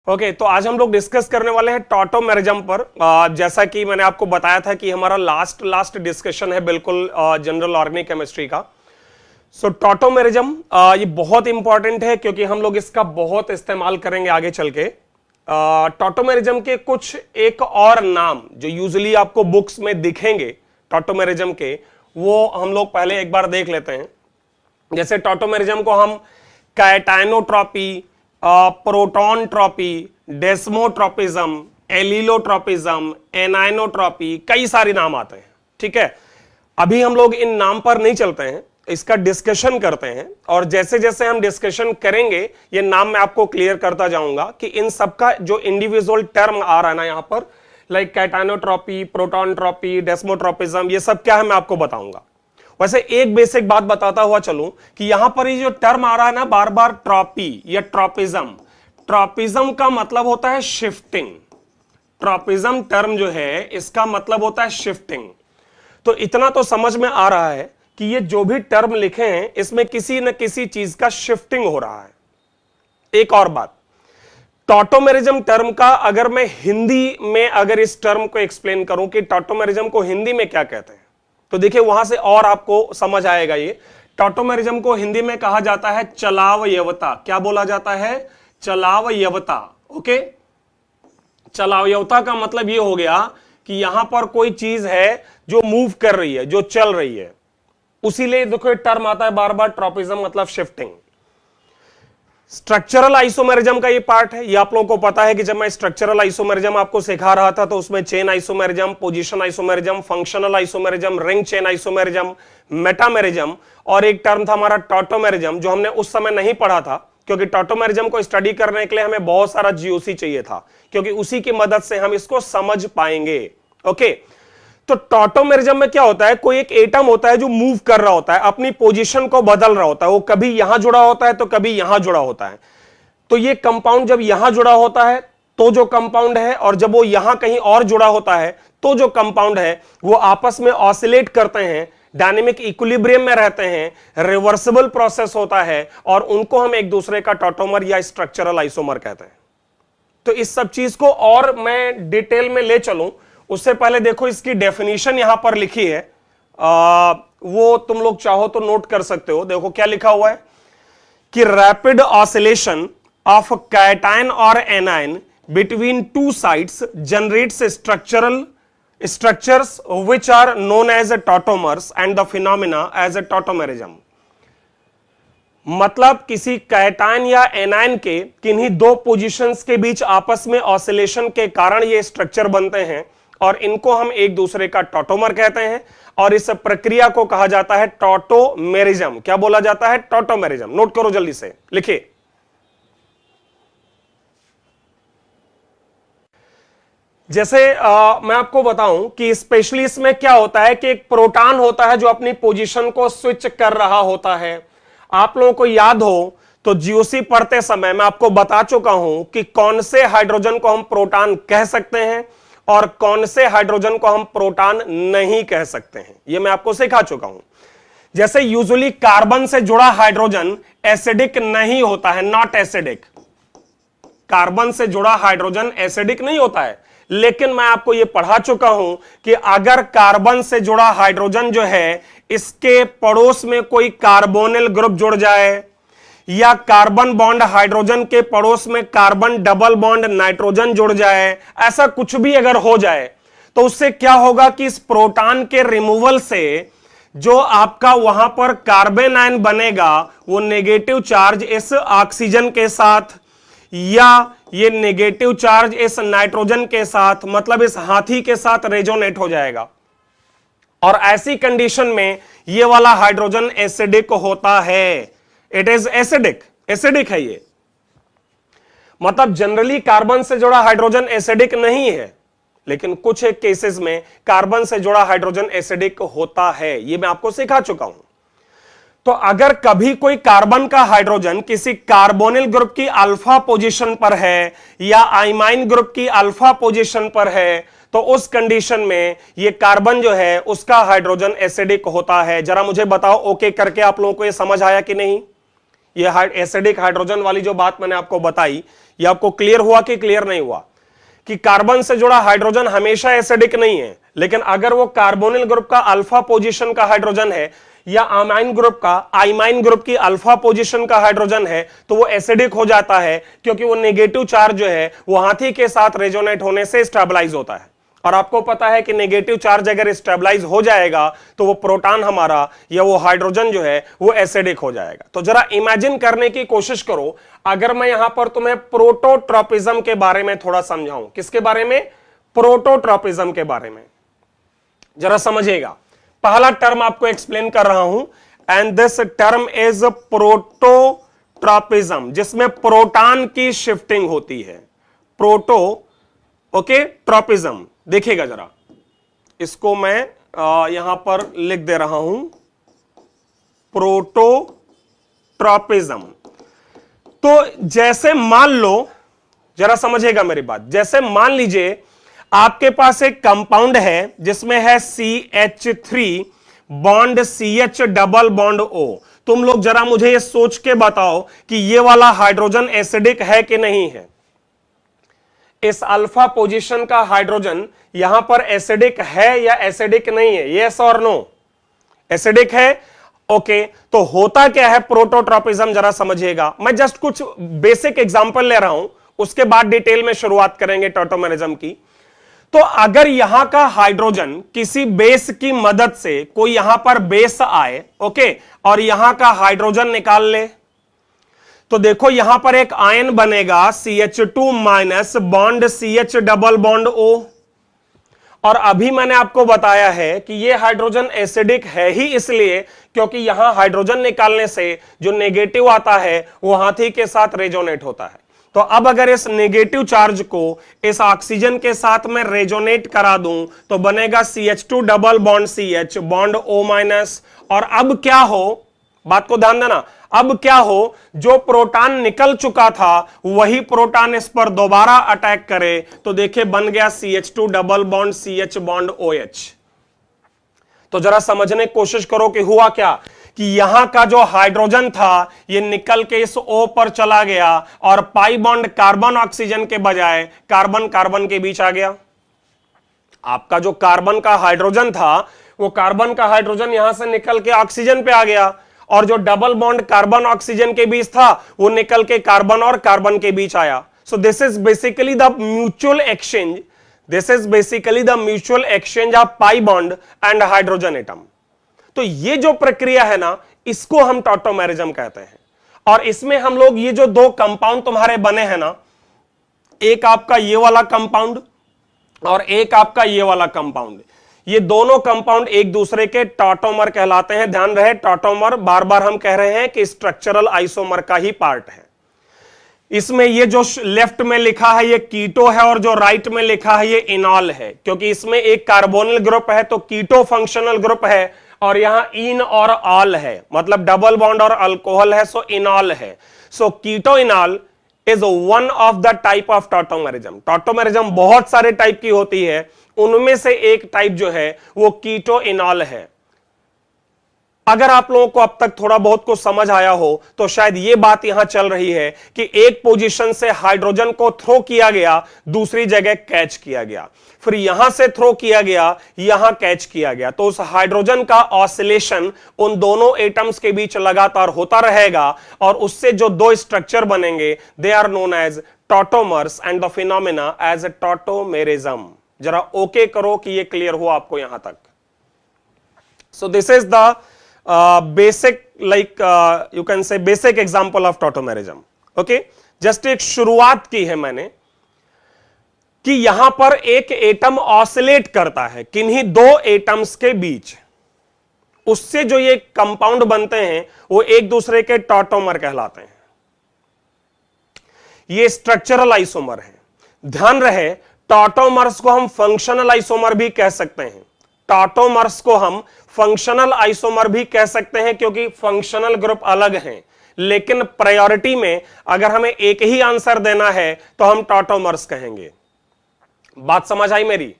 Okay तो आज हम लोग डिस्कस करने वाले हैं टॉटोमेरिज्म पर। जैसा कि मैंने आपको बताया था कि हमारा लास्ट डिस्कशन है बिल्कुल जनरल ऑर्गेनिक केमिस्ट्री का। सो टॉटोमेरिज्म ये बहुत इंपॉर्टेंट है क्योंकि हम लोग इसका बहुत इस्तेमाल करेंगे आगे चल के। टॉटोमेरिज्म के कुछ एक और नाम जो यूजुअली आपको बुक्स में दिखेंगे टॉटोमेरिज्म के, वो हम लोग पहले एक बार देख लेते हैं। जैसे टॉटोमेरिज्म को हम काइटाइनोट्रॉपी, प्रोटॉन ट्रॉपी, डेस्मोट्रॉपिज्म, एलिलोट्रॉपिज्म, एनाइनोट्रॉपी, कई सारे नाम आते हैं। ठीक है, अभी हम लोग इन नाम पर नहीं चलते हैं, इसका डिस्कशन करते हैं और जैसे जैसे हम डिस्कशन करेंगे ये नाम मैं आपको क्लियर करता जाऊंगा कि इन सबका जो इंडिविजुअल टर्म आ रहा है ना यहां पर, लाइक काइटाइनोट्रॉपी, प्रोटॉन ट्रॉपी, डेस्मोट्रॉपिज्म, ये सब क्या है मैं आपको बताऊंगा। वैसे एक बेसिक बात बताता हुआ चलूं कि यहां पर ये जो टर्म आ रहा है ना बार बार, ट्रॉपी या ट्रॉपिज्म, ट्रॉपिज्म का मतलब होता है शिफ्टिंग। ट्रॉपिज्म टर्म जो है इसका मतलब होता है शिफ्टिंग। तो इतना तो समझ में आ रहा है कि ये जो भी टर्म लिखे हैं इसमें किसी न किसी चीज का शिफ्टिंग हो रहा है। एक और बात, टॉटोमेरिज्म टर्म का अगर मैं हिंदी में अगर इस टर्म को एक्सप्लेन करूं कि टॉटोमेरिज्म को हिंदी में क्या कहते हैं, तो देखिए वहां से और आपको समझ आएगा। ये टॉटोमेरिज्म को हिंदी में कहा जाता है चलावयवता। क्या बोला जाता है? चलावयवता। ओके, चलावयवता का मतलब ये हो गया कि यहां पर कोई चीज है जो मूव कर रही है, जो चल रही है, उसीलिए देखो टर्म आता है बार बार ट्रॉपिज्म मतलब शिफ्टिंग। स्ट्रक्चरल आइसोमेरिज्म का ये पार्ट है, ये आप लोगों को पता है कि जब मैं स्ट्रक्चरल आइसोमेरिज्म आपको सिखा रहा था तो उसमें chain isomerism, position isomerism, functional isomerism, ring chain isomerism, metamerism और एक टर्म था हमारा टॉटोमेरिज्म जो हमने उस समय नहीं पढ़ा था क्योंकि टॉटोमेरिज्म को स्टडी करने के लिए हमें बहुत सारा जीओसी चाहिए था, क्योंकि उसी की मदद से हम इसको समझ पाएंगे। ओके, तो टॉटोमेरिज्म में क्या होता है, कोई एक एटम होता है जो मूव कर रहा होता है, अपनी पोजीशन को बदल रहा होता है, वो कभी यहां जुड़ा होता है तो कभी यहां जुड़ा होता है। तो ये कंपाउंड जब यहां जुड़ा होता है तो जो कंपाउंड है, और जब वो यहां कहीं और जुड़ा होता है तो जो कंपाउंड है, वो आपस में ऑसिलेट करते हैं, डायनेमिक इक्विलिब्रियम में रहते हैं, रिवर्सिबल प्रोसेस होता है और उनको हम एक दूसरे का टॉटोमर या स्ट्रक्चरल आइसोमर कहते हैं। तो इस सब चीज को और मैं डिटेल में ले चलूं उससे पहले देखो इसकी डेफिनेशन यहां पर लिखी है, वो तुम लोग चाहो तो नोट कर सकते हो। देखो क्या लिखा हुआ है कि रैपिड ऑसिलेशन ऑफ कैटायन और anion between two sides generates structures which are known as tautomers and the phenomena as a tautomerism। मतलब किसी कैटायन या एनायन के किन्हीं दो पोजीशंस के बीच आपस में ऑसिलेशन के कारण ये स्ट्रक्चर बनते हैं और इनको हम एक दूसरे का टॉटोमर कहते हैं और इस प्रक्रिया को कहा जाता है टॉटोमेरिज्म। क्या बोला जाता है? टॉटोमेरिज्म। नोट करो जल्दी से, लिखिए। जैसे मैं आपको बताऊं कि स्पेशली इसमें क्या होता है कि एक प्रोटॉन होता है जो अपनी पोजीशन को स्विच कर रहा होता है। आप लोगों को याद हो तो जीओसी पढ़ते समय मैं आपको बता चुका हूं कि कौन से हाइड्रोजन को हम प्रोटॉन कह सकते हैं और कौन से हाइड्रोजन को हम प्रोटॉन नहीं कह सकते हैं, यह मैं आपको सिखा चुका हूं। जैसे यूजुअली कार्बन से जुड़ा हाइड्रोजन एसिडिक नहीं होता है, नॉट एसिडिक। कार्बन से जुड़ा हाइड्रोजन एसिडिक नहीं होता है, लेकिन मैं आपको यह पढ़ा चुका हूं कि अगर कार्बन से जुड़ा हाइड्रोजन जो है इसके पड़ोस में कोई कार्बोनिल ग्रुप जुड़ जाए या कार्बन बॉन्ड हाइड्रोजन के पड़ोस में कार्बन डबल बॉन्ड नाइट्रोजन जुड़ जाए, ऐसा कुछ भी अगर हो जाए तो उससे क्या होगा कि इस प्रोटॉन के रिमूवल से जो आपका वहां पर कार्बन आयन बनेगा वो नेगेटिव चार्ज इस ऑक्सीजन के साथ या ये नेगेटिव चार्ज इस नाइट्रोजन के साथ, मतलब इस हाथी के साथ रेजोनेट हो जाएगा और ऐसी कंडीशन में ये वाला हाइड्रोजन एसिडिक होता है। इट इज एसिडिक, एसिडिक है ये। मतलब जनरली कार्बन से जुड़ा हाइड्रोजन एसिडिक नहीं है, लेकिन कुछ एक केसेस में कार्बन से जुड़ा हाइड्रोजन एसिडिक होता है, ये मैं आपको सिखा चुका हूं। तो अगर कभी कोई कार्बन का हाइड्रोजन किसी कार्बोनिल ग्रुप की अल्फा पोजीशन पर है या आइमाइन ग्रुप की अल्फा पोजीशन पर है तो उस कंडीशन में ये कार्बन जो है उसका हाइड्रोजन एसिडिक होता है। जरा मुझे बताओ ओके करके आप लोगों को ये समझ आया कि नहीं? ये एसिडिक हाइड्रोजन वाली जो बात मैंने आपको बताई, ये आपको क्लियर हुआ कि क्लियर नहीं हुआ कि कार्बन से जुड़ा हाइड्रोजन हमेशा एसिडिक नहीं है, लेकिन अगर वो कार्बोनिल ग्रुप का अल्फा पोजीशन का हाइड्रोजन है या अमाइन ग्रुप का आइमाइन ग्रुप की अल्फा पोजीशन का हाइड्रोजन है तो वो एसिडिक हो जाता है, क्योंकि वो नेगेटिव चार्ज जो है वो हाथी के साथ रेजोनेट होने से स्टेबलाइज होता है। और आपको पता है कि नेगेटिव चार्ज अगर स्टेबलाइज हो जाएगा तो वो प्रोटॉन हमारा या वो हाइड्रोजन जो है वो एसिडिक हो जाएगा। तो जरा इमेजिन करने की कोशिश करो, अगर मैं यहां पर तुम्हें प्रोटोट्रॉपिज्म के बारे में थोड़ा समझाऊं। किसके बारे में? प्रोटोट्रॉपिज्म के बारे में। जरा समझिएगा, पहला टर्म आपको एक्सप्लेन कर रहा हूं, एंड दिस टर्म इज प्रोटोट्रॉपिज्म, जिसमें प्रोटॉन की शिफ्टिंग होती है। प्रोटो ओके ट्रॉपिज्म, देखिएगा जरा, इसको मैं यहां पर लिख दे रहा हूं, प्रोटोट्रॉपिज्म। तो जैसे मान लो, जरा समझिएगा मेरी बात, जैसे मान लीजिए आपके पास एक कंपाउंड है जिसमें है CH3 bond CH double bond O। तुम लोग जरा मुझे ये सोच के बताओ कि ये वाला हाइड्रोजन एसिडिक है कि नहीं है। इस अल्फा पोजीशन का हाइड्रोजन यहां पर एसिडिक है या एसिडिक नहीं है? यस और नो? एसिडिक है। ओके, तो होता क्या है प्रोटोट्रॉपिज्म, जरा समझिएगा। मैं जस्ट कुछ बेसिक एग्जांपल ले रहा हूं, उसके बाद डिटेल में शुरुआत करेंगे टॉटोमेरिज्म की। तो अगर यहां का हाइड्रोजन किसी बेस की मदद से, कोई यहां पर बेस आए, ओके, और यहां का हाइड्रोजन निकाल ले, तो देखो यहां पर एक आयन बनेगा CH2 minus bond CH double bond O। और अभी मैंने आपको बताया है कि यह हाइड्रोजन एसिडिक है ही इसलिए क्योंकि यहां हाइड्रोजन निकालने से जो नेगेटिव आता है वो हाथी के साथ रेजोनेट होता है। तो अब अगर इस नेगेटिव चार्ज को इस ऑक्सीजन के साथ में रेजोनेट करा दूं तो बनेगा CH2 double bond CH bond O minus. और अब क्या हो, बात को ध्यान देना, अब क्या हो, जो प्रोटॉन निकल चुका था वही प्रोटॉन इस पर दोबारा अटैक करे तो देखिए बन गया CH2 double bond CH bond OH। तो जरा समझने की कोशिश करो कि हुआ क्या, कि यहां का जो हाइड्रोजन था ये निकल के इस O पर चला गया और पाई बॉन्ड कार्बन ऑक्सीजन के बजाय कार्बन कार्बन के बीच आ गया। आपका जो कार्बन का हाइड्रोजन था वो कार्बन का हाइड्रोजन यहां से निकल के ऑक्सीजन पे आ गया, और जो डबल बॉन्ड कार्बन ऑक्सीजन के बीच था वो निकल के कार्बन और कार्बन के बीच आया। सो this is basically the mutual exchange, this is basically the mutual exchange of pi bond and hydrogen atom. तो ये जो प्रक्रिया है ना, इसको हम टॉटोमेरिज्म कहते हैं। और इसमें हम लोग ये जो दो कंपाउंड तुम्हारे बने हैं ना, एक आपका ये वाला कंपाउंड और एक आपका ये वाला कंपाउंड, ये दोनों कंपाउंड एक दूसरे के टॉटोमर कहलाते हैं। ध्यान रहे, टॉटोमर बार बार हम कह रहे हैं कि स्ट्रक्चरल आइसोमर का ही पार्ट है। इसमें ये जो लेफ्ट में लिखा है ये कीटो है और जो राइट में लिखा है ये इनॉल है, क्योंकि इसमें एक कार्बोनिल ग्रुप है तो कीटो फंक्शनल ग्रुप है, और यहां इन और ऑल है, मतलब डबल बॉन्ड और अल्कोहल है, सो इनॉल है। So keto enol is one of the type of tautomerism. Tautomerism बहुत सारे टाइप की होती है, उनमें से एक टाइप जो है वो कीटो इनॉल है। अगर आप लोगों को अब तक थोड़ा बहुत को समझ आया हो तो शायद ये बात यहां चल रही है कि एक पोजीशन से हाइड्रोजन को थ्रो किया गया, दूसरी जगह कैच किया गया, फिर यहां से थ्रो किया गया, यहां कैच किया गया, तो उस हाइड्रोजन का ऑसिलेशन उन दोनों एटम्स के बीच लगातार होता रहेगा और उससे जो दो स्ट्रक्चर बनेंगे they are known as tautomers and the phenomena as tautomerism. जरा ओके करो कि ये क्लियर हो आपको यहां तक। So this is the basic, like you can say basic example of tautomerism. Okay, just एक शुरुआत की है मैंने कि यहां पर एक एटम ऑसिलेट करता है किन्हीं दो एटम्स के बीच, उससे जो ये कंपाउंड बनते हैं वो एक दूसरे के टॉटोमर कहलाते हैं। ये स्ट्रक्चरल आइसोमर है। ध्यान रहे, टॉटोमर्स को हम फंक्शनल आइसोमर भी कह सकते हैं। टॉटोमर्स को हम फंक्शनल आइसोमर भी कह सकते हैं क्योंकि फंक्शनल ग्रुप अलग हैं, लेकिन प्रायोरिटी में अगर हमें एक ही आंसर देना है तो हम टॉटोमर्स कहेंगे। बात समझ आई मेरी?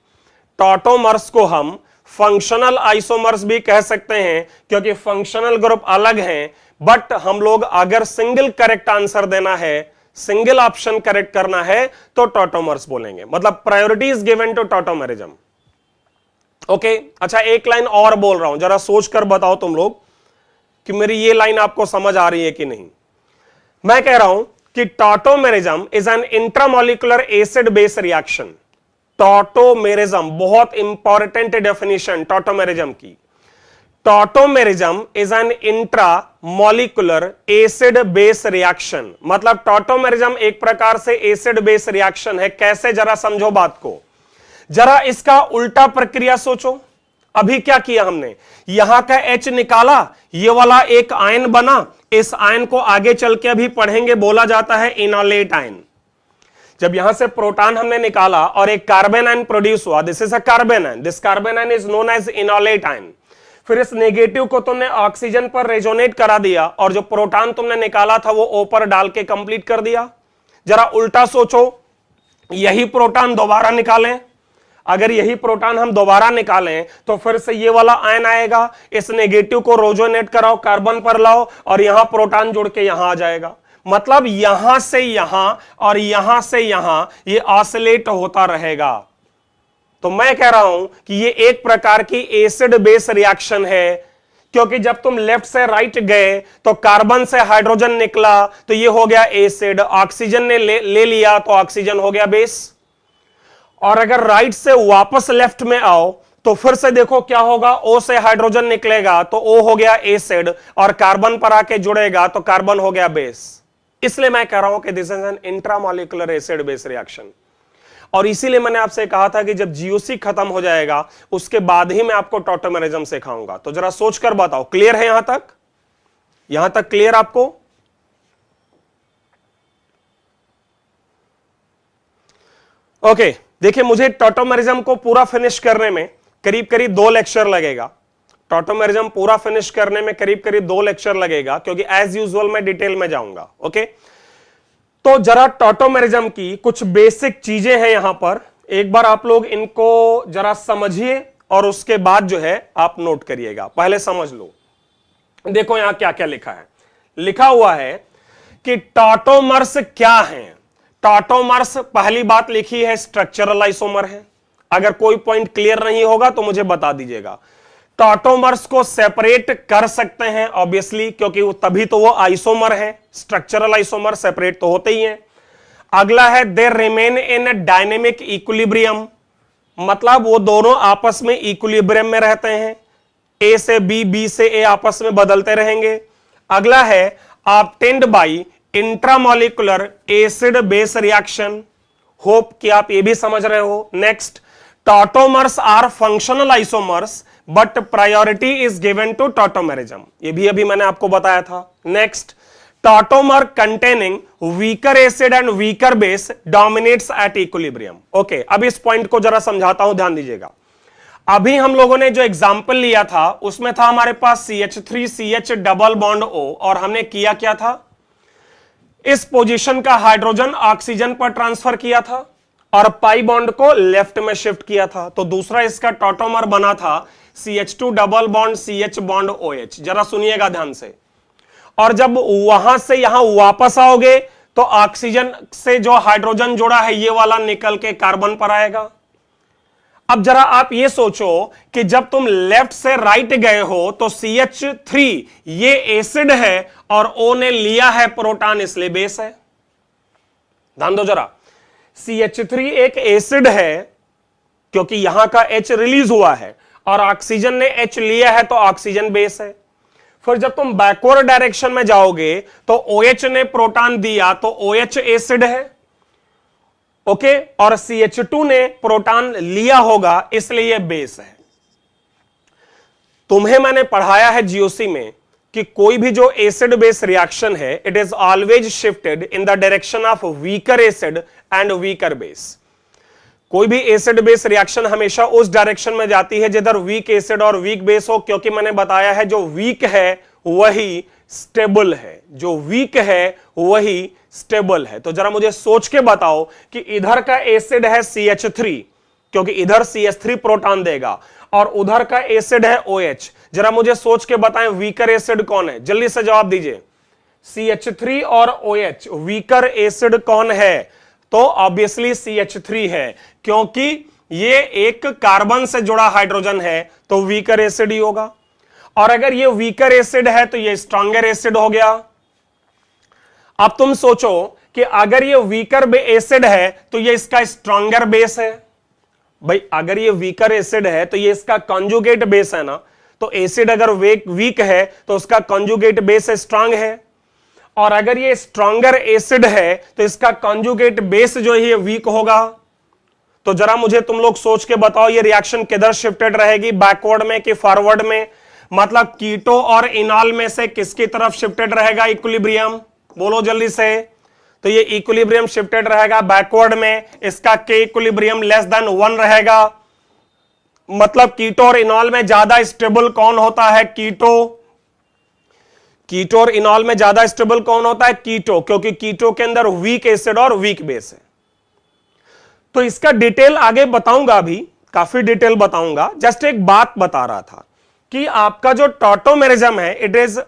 टॉटोमर्स को हम फंक्शनल आइसोमर्स भी कह सकते हैं क्योंकि फंक्शनल ग्रुप अलग हैं, बट हम लोग अगर सिंगल करेक्ट आंसर देना है, सिंगल ऑप्शन करेक्ट करना है, तो टॉटोमर्स बोलेंगे, मतलब priority is given to tautomerism. Okay, अच्छा एक लाइन और बोल रहा हूं, जरा सोच कर बताओ तुम लोग कि मेरी ये लाइन आपको समझ आ रही है कि नहीं। मैं कह रहा हूं कि tautomerism is an intramolecular acid base reaction. Tautomerism, बहुत इंपॉर्टेंट डेफिनेशन टॉटोमेरिज्म की। Tautomerism is an intramolecular acid base reaction, मतलब टॉटोमेरिज्म एक प्रकार से एसिड बेस रिएक्शन है। कैसे, जरा समझो बात को। जरा इसका उल्टा प्रक्रिया सोचो। अभी क्या किया हमने, यहां का H निकाला, ये वाला एक आयन बना, इस आयन को आगे चल के अभी पढ़ेंगे, बोला जाता है इनोलेट आयन। जब यहां से प्रोटॉन हमने निकाला और एक कार्बन आयन प्रोड्यूस हुआ, this is a carbanion, this carbanion is known as enolate ion. फिर इस नेगेटिव को तुमने ऑक्सीजन पर रेजोनेट करा दिया और जो प्रोटॉन तुमने निकाला था वो O पर डाल के कंप्लीट कर दिया। जरा उल्टा सोचो, यही प्रोटॉन दोबारा निकालें, अगर यही प्रोटॉन हम दोबारा निकालें तो फिर से ये वाला आयन आएगा, इस नेगेटिव को रेजोनेट कराओ, कार्बन पर लाओ और यहां प्रोटॉन जुड़ के यहां आ जाएगा। मतलब यहां से यहां और यहां से यहां ये ऑसिलेट होता रहेगा। तो मैं कह रहा हूं कि ये एक प्रकार की एसिड बेस रिएक्शन है, क्योंकि जब तुम लेफ्ट से राइट गए तो कार्बन से हाइड्रोजन निकला तो ये हो गया एसिड, ऑक्सीजन ने ले लिया तो ऑक्सीजन हो गया बेस। और अगर राइट से वापस लेफ्ट में आओ तो फिर से देखो क्या होगा, O से हाइड्रोजन निकलेगा तो O हो गया एसिड और कार्बन पर आके जुड़ेगा तो कार्बन हो गया बेस। इसलिए मैं कह रहा हूं कि this is an intramolecular acid base reaction. और इसीलिए मैंने आपसे कहा था कि जब GOC खत्म हो जाएगा उसके बाद ही मैं आपको टॉटोमेरिज्म सिखाऊंगा। तो जरा सोचकर बताओ, क्लियर है यहां तक? यहां तक क्लियर आपको? ओके, देखिए मुझे टॉटोमेरिज्म को पूरा फिनिश करने में करीब करीब 2 लेक्चर लगेगा। टॉटोमेरिज्म पूरा फिनिश करने में करीब करीब 2 लेक्चर लगेगा, क्योंकि एज यूजुअल मैं डिटेल में जाऊंगा। ओके, तो जरा टॉटोमेरिज्म की कुछ बेसिक चीजें हैं यहां पर, एक बार आप लोग इनको जरा समझिए और उसके बाद जो है आप नोट करिएगा। पहले समझ लो, देखो यहां क्या क्या लिखा है। लिखा हुआ है कि टॉटोमर्स क्या हैं। टॉटोमर्स, पहली बात लिखी है, स्ट्रक्चरल आइसोमर है। अगर कोई पॉइंट क्लियर नहीं होगा तो मुझे बता दीजिएगा। टॉटोमर्स को सेपरेट कर सकते हैं ऑब्वियसली, क्योंकि वो तभी तो वो आइसोमर है। स्ट्रक्चरल आइसोमर सेपरेट तो होते ही हैं। अगला है they remain in dynamic equilibrium, मतलब वो दोनों आपस में इक्विलिब्रियम में रहते हैं। A से B, B से A आपस में बदलते रहेंगे। अगला है obtained by intramolecular acid base reaction. Hope कि आप ये भी समझ रहे हो। Next, tautomers are functional isomers but priority is given to tautomerism, ये भी अभी मैंने आपको बताया था। Next, tautomer containing weaker acid and weaker base dominates at equilibrium. Okay, अब इस पॉइंट को जरा समझाता हूं, ध्यान दीजिएगा। अभी हम लोगों ने जो एग्जाम्पल लिया था उसमें था हमारे पास CH3CH डबल बॉन्ड O, और हमने किया क्या था, इस पोजीशन का हाइड्रोजन ऑक्सीजन पर ट्रांसफर किया था और पाई बॉन्ड को लेफ्ट में शिफ्ट किया था। तो दूसरा इसका टॉटोमर बना था CH2 double bond CH bond OH। जरा सुनिएगा ध्यान से। और जब वहां से यहां वापस आओगे तो ऑक्सीजन से जो हाइड्रोजन जुड़ा है ये वाला निकल के कार्बन पर आएगा। अब जरा आप ये सोचो कि जब तुम लेफ्ट से राइट गए हो तो CH3 ये एसिड है और O ने लिया है प्रोटॉन, इसलिए बेस है। ध्यान दो जरा, CH3 एक एसिड है क्योंकि यहां का H रिलीज हुआ है और ऑक्सीजन ने H लिया है तो ऑक्सीजन बेस है। फिर जब तुम बैकवर्ड डायरेक्शन में जाओगे तो OH ने प्रोटॉन दिया तो OH एसिड है। ओके, और CH2 ने प्रोटॉन लिया होगा इसलिए यह बेस है। तुम्हें मैंने पढ़ाया है GOC में कि कोई भी जो एसिड बेस रिएक्शन है it is always shifted in the direction of weaker acid and weaker base. कोई भी एसिड बेस रिएक्शन हमेशा उस डायरेक्शन में जाती है जिधर वीक एसिड और वीक बेस हो, क्योंकि मैंने बताया है जो वीक है वही स्टेबल है, जो वीक है वही स्टेबल है। तो जरा मुझे सोच के बताओ कि इधर का एसिड है CH3 क्योंकि इधर CH3 प्रोटॉन देगा और उधर का एसिड है OH। जरा मुझे सोच के बताएं वीकर एसिड कौन है, जल्दी से जवाब दीजिए। CH3 और OH वीकर एसिड कौन है? तो ऑब्वियसली CH3 है, क्योंकि ये एक कार्बन से जुड़ा हाइड्रोजन है, तो वीकर एसिड ही होगा। और अगर ये वीकर एसिड है तो ये स्ट्रॉन्गर एसिड हो गया। अब तुम सोचो कि अगर ये वीकर एसिड है तो ये इसका स्ट्रॉन्गर बेस है। भाई अगर ये वीकर एसिड है तो ये इसका कॉन्जुगेट बेस है ना, तो एसिड अगर वीक है तो उसका कॉन्जुगेट बेस स्ट्रांग है, और अगर ये स्ट्रॉन्गर एसिड है तो इसका कॉन्जुगेट बेस जो है ये वीक होगा। तो जरा मुझे तुम लोग सोच के बताओ ये रिएक्शन किधर शिफ्टेड रहेगी, बैकवर्ड में कि फॉरवर्ड में? मतलब कीटो और इनॉल में से किसकी तरफ शिफ्टेड रहेगा इक्विलिब्रियम? बोलो जल्दी से। तो ये इक्विलिब्रियम शिफ्टेड रहेगा बैकवर्ड में, इसका के इक्विलिब्रियम लेस देन 1 रहेगा। मतलब कीटो और इनॉल में ज्यादा स्टेबल कौन होता है? कीटो और इनॉल में ज्यादा स्टेबल कौन होता है? कीटो, क्योंकि कीटो के अंदर वीक एसिड और वीक बेस है। तो इसका डिटेल आगे बताऊंगा, अभी काफी डिटेल बताऊंगा। जस्ट एक बात बता रहा था कि आपका जो टॉटोमेरिज्म है it is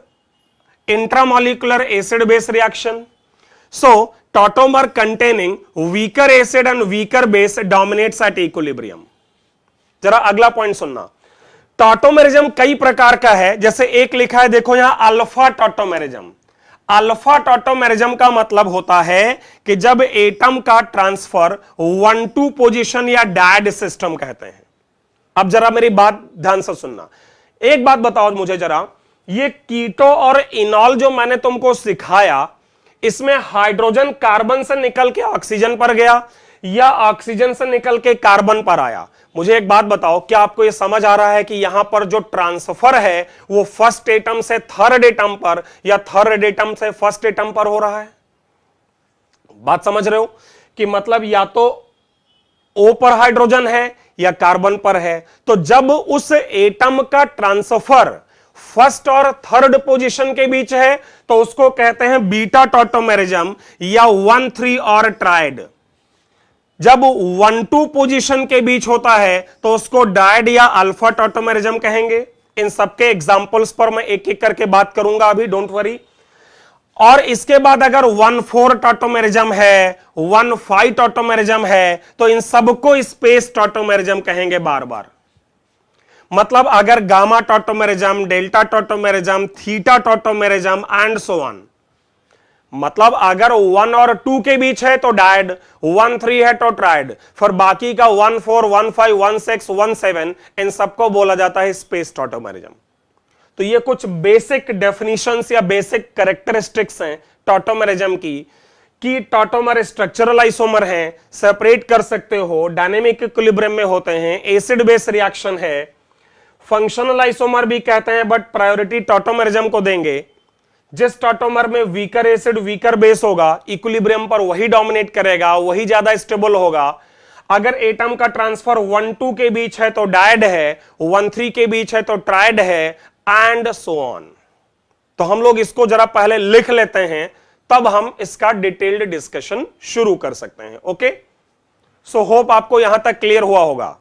intramolecular acid base reaction. So, tautomer containing weaker acid and weaker base dominates at equilibrium. जरा अगला पॉइंट सुनना। टॉटोमेरिज्म कई प्रकार का है, जैसे एक लिखा है देखो यहां अल्फा टॉटोमेरिज्म। अल्फा टॉटोमेरिज्म का मतलब होता है कि जब एटम का ट्रांसफर 1-2 पोजीशन या डायड सिस्टम कहते हैं। अब जरा मेरी बात ध्यान से सुनना। एक बात बताओ मुझे जरा, ये कीटो और इनॉल जो मैंने तुमको सिखाया, इसमें हाइड्रोजन कार्बन से निकल के ऑक्सीजन पर गया या ऑक्सीजन से निकल के कार्बन पर आया? मुझे एक बात बताओ, क्या आपको यह समझ आ रहा है कि यहां पर जो ट्रांसफर है वो फर्स्ट एटम से थर्ड एटम पर या थर्ड एटम से फर्स्ट एटम पर हो रहा है? बात समझ रहे हो कि मतलब या तो O पर हाइड्रोजन है या कार्बन पर है। तो जब उस एटम का ट्रांसफर फर्स्ट और थर्ड पोजीशन के बीच है तो उसको कहते हैं बीटा टॉटोमेरिज्म या 1-3 और ट्राइड। जब 1-2 पोजीशन के बीच होता है तो उसको डायड या अल्फा टॉटोमेरिज्म कहेंगे। इन सबके एग्जांपल्स पर मैं एक एक करके बात करूंगा अभी, डोंट वरी। और इसके बाद अगर 1-4 टॉटोमेरिज्म है, 1-5 टॉटोमेरिज्म है, तो इन सबको स्पेस टॉटोमेरिज्म कहेंगे बार बार। मतलब अगर gamma tautomerism, delta tautomerism, theta tautomerism and so on. मतलब अगर 1 और 2 के बीच है तो डायड, 1-3 है तो ट्राइड, फिर बाकी का 1-4, 1-5, 1-6, 1-7 इन सबको बोला जाता है स्पेस टॉटोमेरिज्म। तो ये कुछ बेसिक डेफिनेशंस या बेसिक कैरेक्टरिस्टिक्स हैं टॉटोमेरिज्म की, कि टॉटोमर स्ट्रक्चरल आइसोमर हैं, सेपरेट कर सकते हो, डायनेमिक इक्विलिब्रियम में होते हैं, एसिड बेस रिएक्शन है, फंक्शनल आइसोमर भी कहते हैं, बट प्रायोरिटी टॉटोमेरिज्म को देंगे। जिस टॉटोमर में वीकर एसिड वीकर बेस होगा इक्विलिब्रियम पर वही डोमिनेट करेगा, वही ज्यादा स्टेबल होगा। अगर एटम का ट्रांसफर 1-2 के बीच है तो डायड है, 1-3 के बीच है तो ट्राइड है, एंड सो ऑन। तो हम लोग इसको जरा पहले लिख लेते हैं, तब हम इसका डिटेल्ड डिस्कशन शुरू कर सकते हैं। ओके, सो होप आपको यहां तक क्लियर हुआ होगा।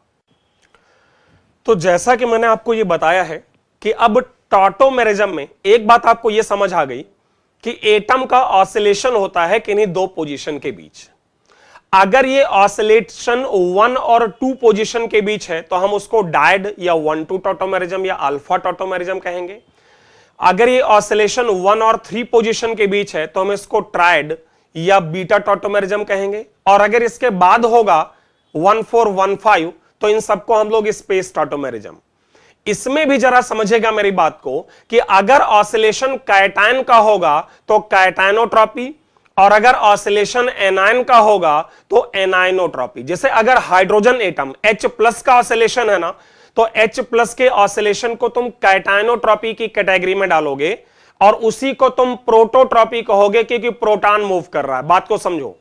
तो जैसा कि मैंने आपको यह बताया है कि अब टॉटोमेरिज्म में एक बात आपको यह समझ आ गई कि एटम का ऑसिलेशन होता है किन्हीं 2 पोजीशन के बीच। अगर ये ऑसिलेशन 1 और 2 पोजीशन के बीच है तो हम उसको डायड या 1-2 टॉटोमेरिज्म या अल्फा टॉटोमेरिज्म कहेंगे। अगर ये ऑसिलेशन 1 और 3 पोजीशन के बीच है तो हम इसको ट्राइड या बीटा टॉटोमेरिज्म कहेंगे। और अगर इसके बाद होगा 1-4, 1-5 तो इन सबको हम लोग स्पेस टॉटोमेरिज्म। इसमें भी जरा समझेगा मेरी बात को कि अगर ऑसिलेशन कैटायन का होगा तो कैटायनोट्रॉपी, और अगर ऑसिलेशन एनायन का होगा तो एनायनोट्रॉपी। जैसे अगर हाइड्रोजन एटम H+ का ऑसिलेशन है ना, तो H+ के ऑसिलेशन को तुम कैटायनोट्रॉपी की कैटेगरी में डालोगे और उसी को तुम प्रोटोट्रॉपी कहोगे क्योंकि प्रोटॉन मूव कर रहा है। बात को समझो,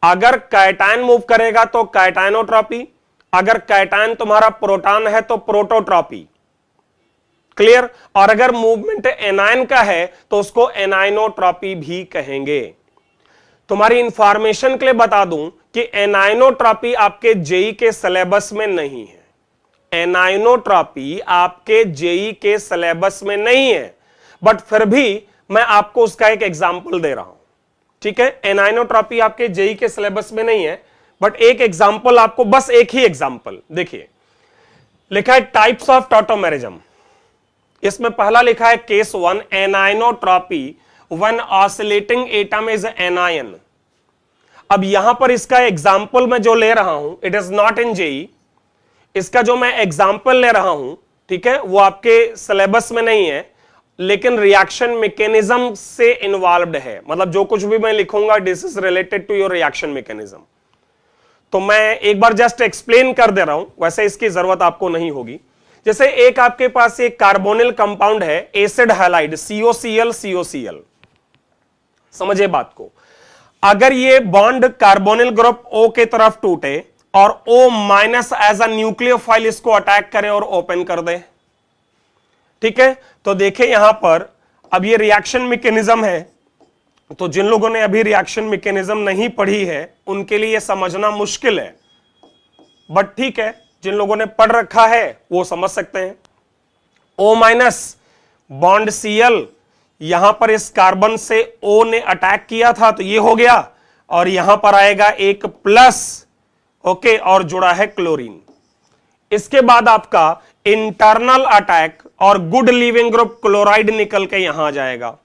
अगर कैटायन मूव करेगा तो कैटायनोट्रॉपी, अगर कैटायन तुम्हारा प्रोटॉन है तो प्रोटोट्रॉपी। क्लियर? और अगर मूवमेंट एनायन का है तो उसको एनायनोट्रॉपी भी कहेंगे। तुम्हारी इंफॉर्मेशन के लिए बता दूं कि एनायनोट्रॉपी आपके जेई के सिलेबस में नहीं है। एनाइनोट्रॉपी आपके जेई के सिलेबस में नहीं है, बट फिर भी मैं आपको उसका एक एग्जाम्पल दे रहा हूं। ठीक है, एनाइनोट्रॉपी आपके जेई के सिलेबस में नहीं है, बट एक एग्जाम्पल आपको, बस एक ही एग्जाम्पल देखिए। लिखा है टाइप्स ऑफ टॉटोमेरिज्म, इसमें पहला लिखा है case 1, anionotropy when oscillating atom is anion. अब यहां पर इसका एग्जाम्पल मैं जो ले रहा हूं, it is not in JEE, इसका जो मैं एग्जाम्पल ले रहा हूं, ठीक है, वो आपके सिलेबस में नहीं है, लेकिन रिएक्शन मैकेनिज्म से इन्वॉल्व्ड है। मतलब जो कुछ भी मैं लिखूंगा, this is related to your reaction mechanism. तो मैं एक बार जस्ट एक्सप्लेन कर दे रहा हूं, वैसे इसकी जरूरत आपको नहीं होगी। जैसे एक आपके पास एक कार्बोनिल कंपाउंड है, एसिड हैलाइड COCl COCl, समझिए बात को। अगर ये बॉन्ड कार्बोनिल ग्रुप O के तरफ टूटे और O minus as a nucleophile इसको अटैक करे और ओपन कर दे, ठीक है, तो देखिए यहां पर अब ये रिएक्शन मैकेनिज्म है। तो जिन लोगों ने अभी रिएक्शन मैकेनिज्म नहीं पढ़ी है उनके लिए समझना मुश्किल है, बट ठीक है, जिन लोगों ने पढ़ रखा है वो समझ सकते हैं। O माइनस बॉन्ड Cl, यहां पर इस कार्बन से O ने अटैक किया था तो ये हो गया, और यहां पर आएगा एक प्लस, ओके, और जुड़ा है क्लोरीन। इसके बाद आपका इंटरनल अटैक और गुड लीविंग ग्रुप क्लोराइड निकल के यहां आ जाएगा,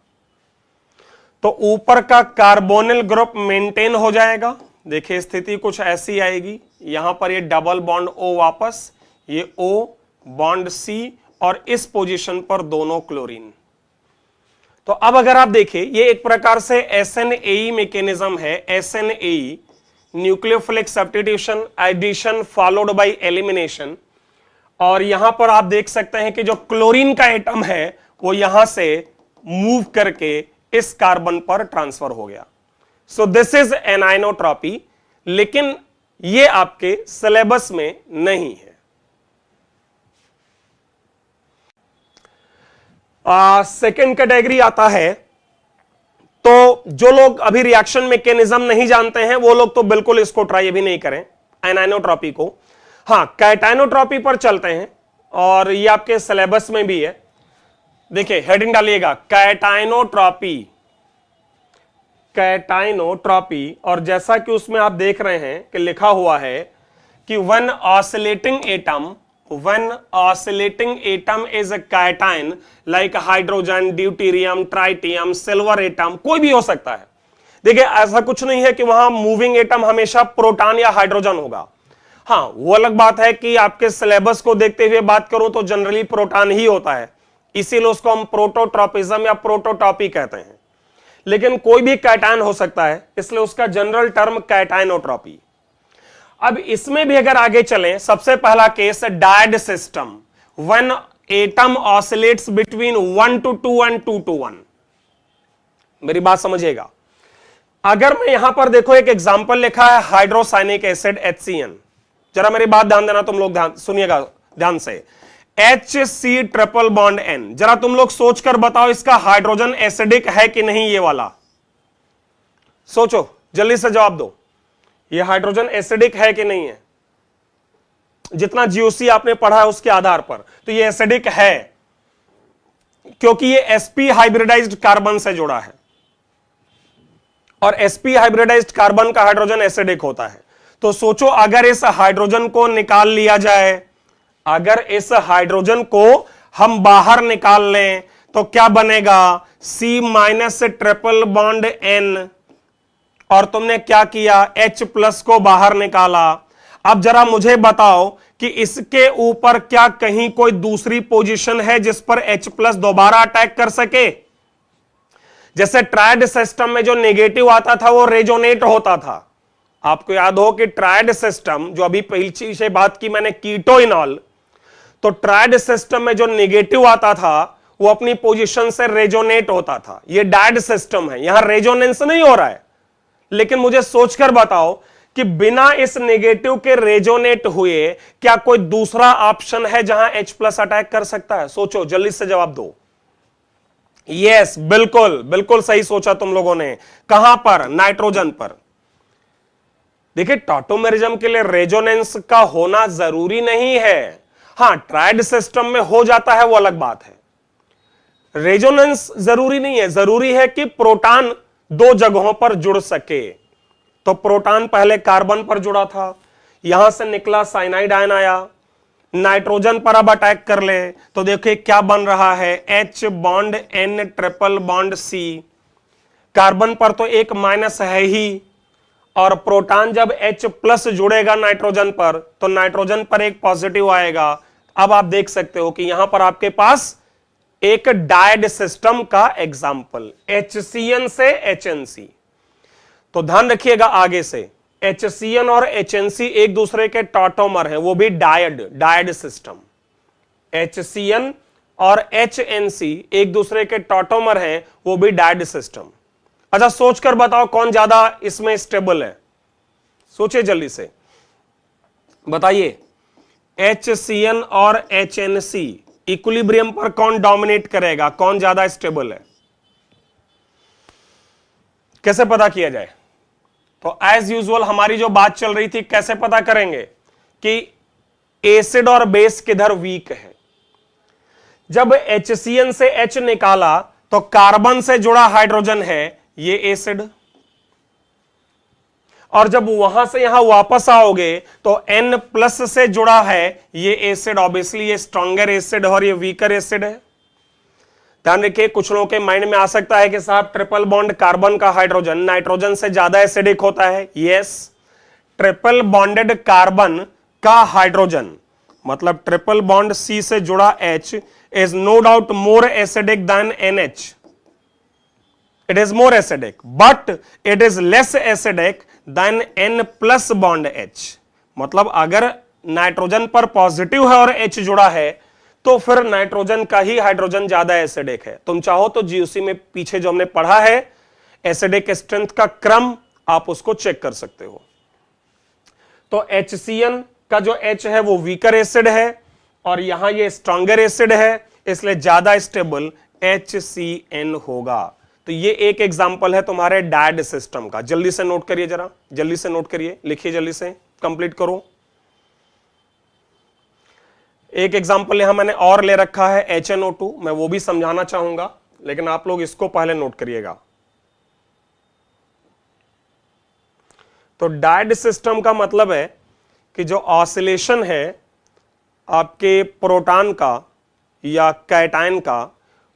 तो ऊपर का कार्बोनिल ग्रुप मेंटेन हो जाएगा। देखिए स्थिति कुछ ऐसी आएगी, यहां पर ये डबल बॉन्ड O वापस, ये O बॉन्ड C, और इस पोजीशन पर दोनों क्लोरीन। तो अब अगर आप देखिए, ये एक प्रकार से SNAE मैकेनिज्म है। SNAE, nucleophilic substitution, addition followed by elimination. और यहां पर आप देख सकते हैं कि जो क्लोरीन का एटम है वो यहां से मूव करके इस कार्बन पर ट्रांसफर हो गया। सो दिस इज एनाइनोट्रॉपी, लेकिन ये आपके सिलेबस में नहीं है। सेकेंड कैटेगरी आता है, तो जो लोग अभी रिएक्शन मैकेनिज्म नहीं जानते हैं वो लोग तो बिल्कुल इसको ट्राई भी नहीं करें, एनाइनोट्रॉपी को। हाँ, कैटाइनोट्रॉपी पर चलते हैं, और ये आपके सिलेबस में भी है। देखिए हेडिंग डालिएगा, कैटाइनोट्रॉपी, कैटाइनोट्रॉपी। और जैसा कि उसमें आप देख रहे हैं कि लिखा हुआ है कि when oscillating atom is a cation like hydrogen, deuterium, tritium, silver atom, कोई भी हो सकता है। देखिए ऐसा कुछ नहीं है कि वहां मूविंग एटम हमेशा प्रोटॉन या हाइड्रोजन होगा। हाँ, वो अलग बात है कि आपके सिलेबस को देखते हुए बात करूं तो जनरली प्रोटॉन ही होता है, इसीलिए उसको हम प्रोटोट्रॉपिज्म या प्रोटोटॉपी कहते हैं। लेकिन कोई भी कैटायन हो सकता है, इसलिए उसका जनरल टर्म कैटाइनोट्रॉपी। अब इसमें भी अगर आगे चलें, सबसे पहला case dyad system, when atom oscillates between 1 to 2 and 2 to 1। मेरी बात समझिएगा। अगर मैं यहां पर देखो एक एग्जांपल लिखा है हाइड्रोसाइनिक एसिड HCN, जरा मेरी बात ध्यान देना, तुम लोग ध्यान सुनिएगा ध्यान से। HC ट्रिपल बॉन्ड N, जरा तुम लोग सोचकर बताओ इसका हाइड्रोजन एसिडिक है कि नहीं, ये वाला सोचो, जल्दी से जवाब दो। ये हाइड्रोजन एसिडिक है कि नहीं है? जितना GOC आपने पढ़ा है उसके आधार पर तो ये एसिडिक है, क्योंकि ये sp हाइब्रिडाइज्ड कार्बन से जुड़ा है, और sp हाइब्रिडाइज्ड कार्बन का हाइड्रोजन एसिडिक होता है। तो सोचो अगर इस हाइड्रोजन को निकाल लिया जाए, अगर इस हाइड्रोजन को हम बाहर निकाल लें तो क्या बनेगा, C minus triple bond N, और तुमने क्या किया, H प्लस को बाहर निकाला। अब जरा मुझे बताओ कि इसके ऊपर क्या कहीं कोई दूसरी पोजीशन है जिस पर H प्लस दोबारा अटैक कर सके? जैसे ट्रायड सिस्टम में जो नेगेटिव आता था वो रेजोनेट होता था। आपको याद हो कि ट्रायड सिस्टम, जो अभी पहली से बात की मैंने कीटोइनॉल, तो ट्रायड सिस्टम में जो नेगेटिव आता था वो अपनी पोजीशन से रेजोनेट होता था। ये डायड सिस्टम है, यहां रेजोनेंस नहीं हो रहा है। लेकिन मुझे सोचकर बताओ कि बिना इस नेगेटिव के रेजोनेट हुए क्या कोई दूसरा ऑप्शन है जहां H प्लस अटैक कर सकता है? सोचो, जल्दी से जवाब दो। यस, बिल्कुल बिल्कुल सही सोचा तुम लोगों ने। कहां पर? नाइट्रोजन पर। देखिए टॉटोमेरिज्म के लिए रेजोनेंस का होना जरूरी नहीं है। हां, ट्रायड सिस्टम में हो जाता है वो अलग बात है। रेजोनेंस जरूरी नहीं है, जरूरी है कि प्रोटॉन दो जगहों पर जुड़ सके। तो प्रोटॉन पहले कार्बन पर जुड़ा था, यहां से निकला साइनाइड आयन आया, नाइट्रोजन पर अब अटैक कर ले तो देखिए क्या बन रहा है, H bond N triple bond C। Carbon पर तो एक माइनस है ही, और प्रोटॉन जब H प्लस जुड़ेगा नाइट्रोजन पर तो नाइट्रोजन पर एक पॉजिटिव आएगा। अब आप देख सकते हो कि यहां पर आपके पास एक डायड सिस्टम का एग्जाम्पल, HCN से HNC। तो ध्यान रखिएगा आगे से, HCN और HNC एक दूसरे के टॉटोमर हैं, वो भी डायड सिस्टम। HCN और HNC एक दूसरे के टॉटोमर हैं, वो भी डायड सिस्टम। अच्छा, सोचकर बताओ कौन ज्यादा इसमें स्टेबल है, सोचिए जल्दी से बताइए। HCN और HNC इक्विलिब्रियम पर कौन डोमिनेट करेगा, कौन ज्यादा स्टेबल है, कैसे पता किया जाए? तो एज यूजुअल हमारी जो बात चल रही थी, कैसे पता करेंगे कि एसिड और बेस किधर वीक है। जब HCN से H निकाला तो कार्बन से जुड़ा हाइड्रोजन है, ये एसिड, और जब वहां से यहां वापस आओगे तो N प्लस से जुड़ा है, ये एसिड। ऑब्वियसली ये स्ट्रॉन्गर एसिड और ये वीकर एसिड है। ध्यान रखिए, कुछ लोगों के माइंड में आ सकता है कि साहब ट्रिपल बॉन्ड कार्बन का हाइड्रोजन नाइट्रोजन से ज्यादा एसिडिक होता है। यस, ट्रिपल बॉन्डेड कार्बन का हाइड्रोजन मतलब ट्रिपल बॉन्ड C से जुड़ा H is no doubt more acidic than NH। It is more acidic but it is less acidic than N plus bond H। मतलब अगर nitrogen पर positive है और H जुड़ा है तो फिर नाइट्रोजन का ही हाइड्रोजन ज्यादा एसिडिक है। तुम चाहो तो GUC में पीछे जो हमने पढ़ा है एसिडिक स्ट्रेंथ का क्रम, आप उसको चेक कर सकते हो। तो HCN का जो H है वो वीकर एसिड है और यहां ये स्ट्रॉन्गर एसिड है, इसलिए ज्यादा स्टेबल HCN होगा। तो ये एक एग्जांपल है तुम्हारे डायड सिस्टम का। जल्दी से नोट करिए, जरा जल्दी से नोट करिए, लिखिए, जल्दी से कंप्लीट करो। एक एग्जांपल यहां मैंने और ले रखा है HNO2, मैं वो भी समझाना चाहूंगा, लेकिन आप लोग इसको पहले नोट करिएगा। तो डायड सिस्टम का मतलब है कि जो ऑसिलेशन है आपके प्रोटॉन का या कैटायन का,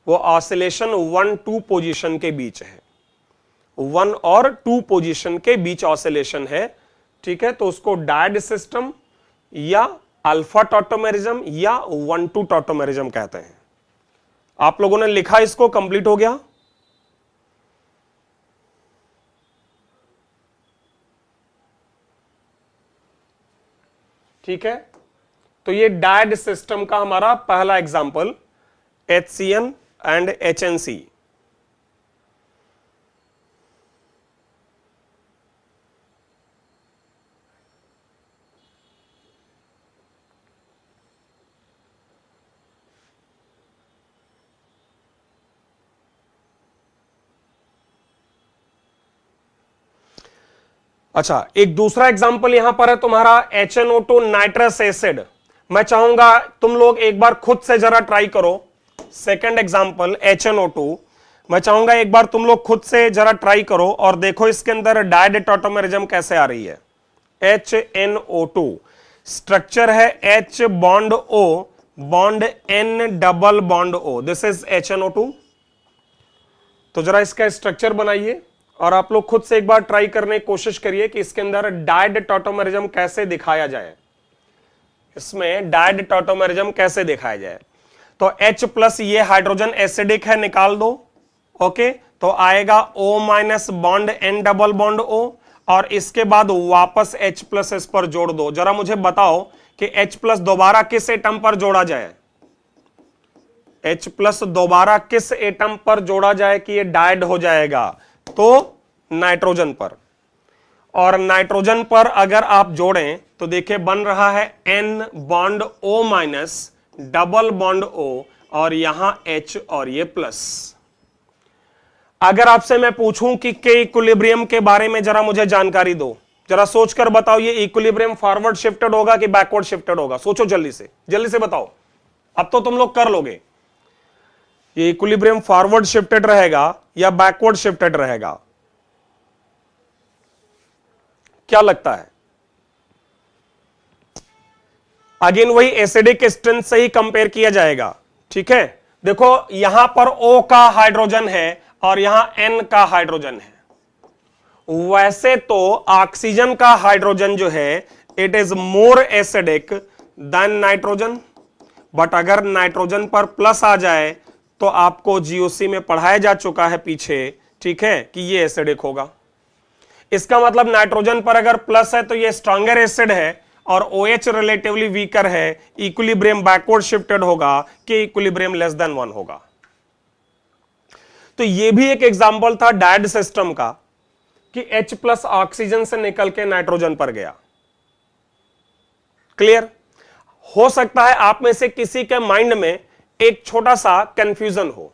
वो ऑसिलेशन 1-2 पोजीशन के बीच है, 1 और 2 पोजीशन के बीच ऑसिलेशन है। ठीक है, तो उसको डायड सिस्टम या अल्फा टॉटोमेरिज्म या 1-2 टॉटोमेरिज्म कहते हैं। आप लोगों ने लिखा, इसको कंप्लीट हो गया? ठीक है, तो ये डायड सिस्टम का हमारा पहला एग्जांपल HCN एंड HNC। अच्छा, एक दूसरा एग्जांपल यहां पर है तुम्हारा HNO2 नाइट्रस एसिड। मैं चाहूंगा तुम लोग एक बार खुद से जरा ट्राई करो। सेकंड एग्जांपल HNO2, मैं चाहूंगा एक बार तुम लोग खुद से जरा ट्राई करो और देखो इसके अंदर डायड टॉटोमेरिज्म कैसे आ रही है। HNO2 स्ट्रक्चर है H bond O bond N double bond O, this is HNO2। तो जरा इसका स्ट्रक्चर बनाइए और आप लोग खुद से एक बार ट्राई करने की कोशिश करिए कि इसके अंदर डायड टॉटोमेरिज्म कैसे दिखाया जाए। इसमें डायड टॉटोमेरिज्म कैसे दिखाया जाए। तो H प्लस ये हाइड्रोजन एसिडिक है, निकाल दो। ओके, तो आएगा O minus bond N double bond O और इसके बाद वापस H प्लस इस पर जोड़ दो। जरा मुझे बताओ कि H प्लस दोबारा किस एटम पर जोड़ा जाए, H प्लस दोबारा किस एटम पर जोड़ा जाए कि ये डायड हो जाएगा? तो नाइट्रोजन पर। और नाइट्रोजन पर अगर आप जोड़ें तो देखिए बन रहा है N bond O minus double bond O और यहां H और ये प्लस। अगर आपसे मैं पूछूं कि के इक्विलिब्रियम के बारे में जरा मुझे जानकारी दो, जरा सोचकर बताओ, ये इक्विलिब्रियम फॉरवर्ड शिफ्टेड होगा कि बैकवर्ड शिफ्टेड होगा? सोचो जल्दी से बताओ। अब तो तुम लोग कर लोगे। ये इक्विलिब्रियम फॉरवर्ड शिफ्टेड रहेगा या बैकवर्ड शिफ्टेड रहेगा? क्या लगता है? अगेन वही एसिडिक स्ट्रेंथ से ही कंपेयर किया जाएगा, ठीक है। देखो यहां पर O का हाइड्रोजन है और यहां N का हाइड्रोजन है। वैसे तो ऑक्सीजन का हाइड्रोजन जो है it is more acidic then nitrogen, but अगर नाइट्रोजन पर प्लस आ जाए तो आपको जीओसी में पढ़ाया जा चुका है पीछे, ठीक है, कि ये एसिडिक होगा। इसका मतलब नाइट्रोजन पर अगर प्लस है तो ये स्ट्रॉन्गर एसिड है और OH रिलेटिवली वीकर है, इक्विलिब्रियम बैकवर्ड शिफ्टेड होगा कि इक्विलिब्रियम लेस देन 1 होगा। तो ये भी एक एग्जांपल था डायड सिस्टम का कि H प्लस ऑक्सीजन से निकल के नाइट्रोजन पर गया। क्लियर? हो सकता है आप में से किसी के माइंड में एक छोटा सा कंफ्यूजन हो,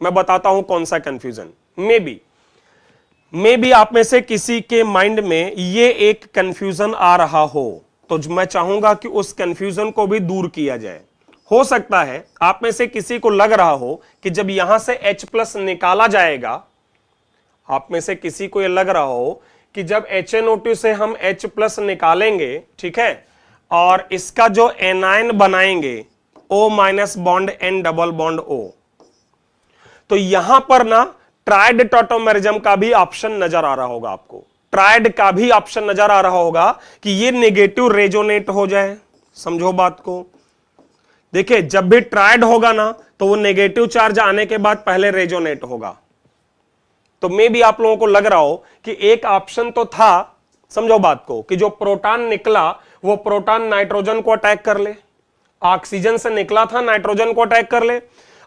मैं बताता हूं कौन सा कंफ्यूजन। मे बी आप में से किसी के माइंड में ये एक कंफ्यूजन आ रहा हो, तो मैं चाहूंगा कि उस कंफ्यूजन को भी दूर किया जाए। हो सकता है आप में से किसी को लग रहा हो कि जब यहां से H प्लस निकाला जाएगा, आप में से किसी को यह लग रहा हो कि जब HNO2 से हम H प्लस निकालेंगे, ठीक है, और इसका जो एनायन बनाएंगे O minus bond N double bond O, तो यहां पर ना ट्राइड टॉटोमेरिज्म का भी ऑप्शन नजर आ रहा होगा आपको। ट्राइड का भी ऑप्शन नजर आ रहा होगा कि ये नेगेटिव रेजोनेट हो जाए। समझो बात को। देखिए जब भी ट्राइड होगा ना तो वो नेगेटिव चार्ज आने के बाद पहले रेजोनेट होगा। तो मे भी आप लोगों को लग रहा हो कि एक ऑप्शन तो था, समझो बात को, कि जो प्रोटॉन निकला वो प्रोटॉन नाइट्रोजन को अटैक कर ले, ऑक्सीजन से निकला था नाइट्रोजन को अटैक कर ले,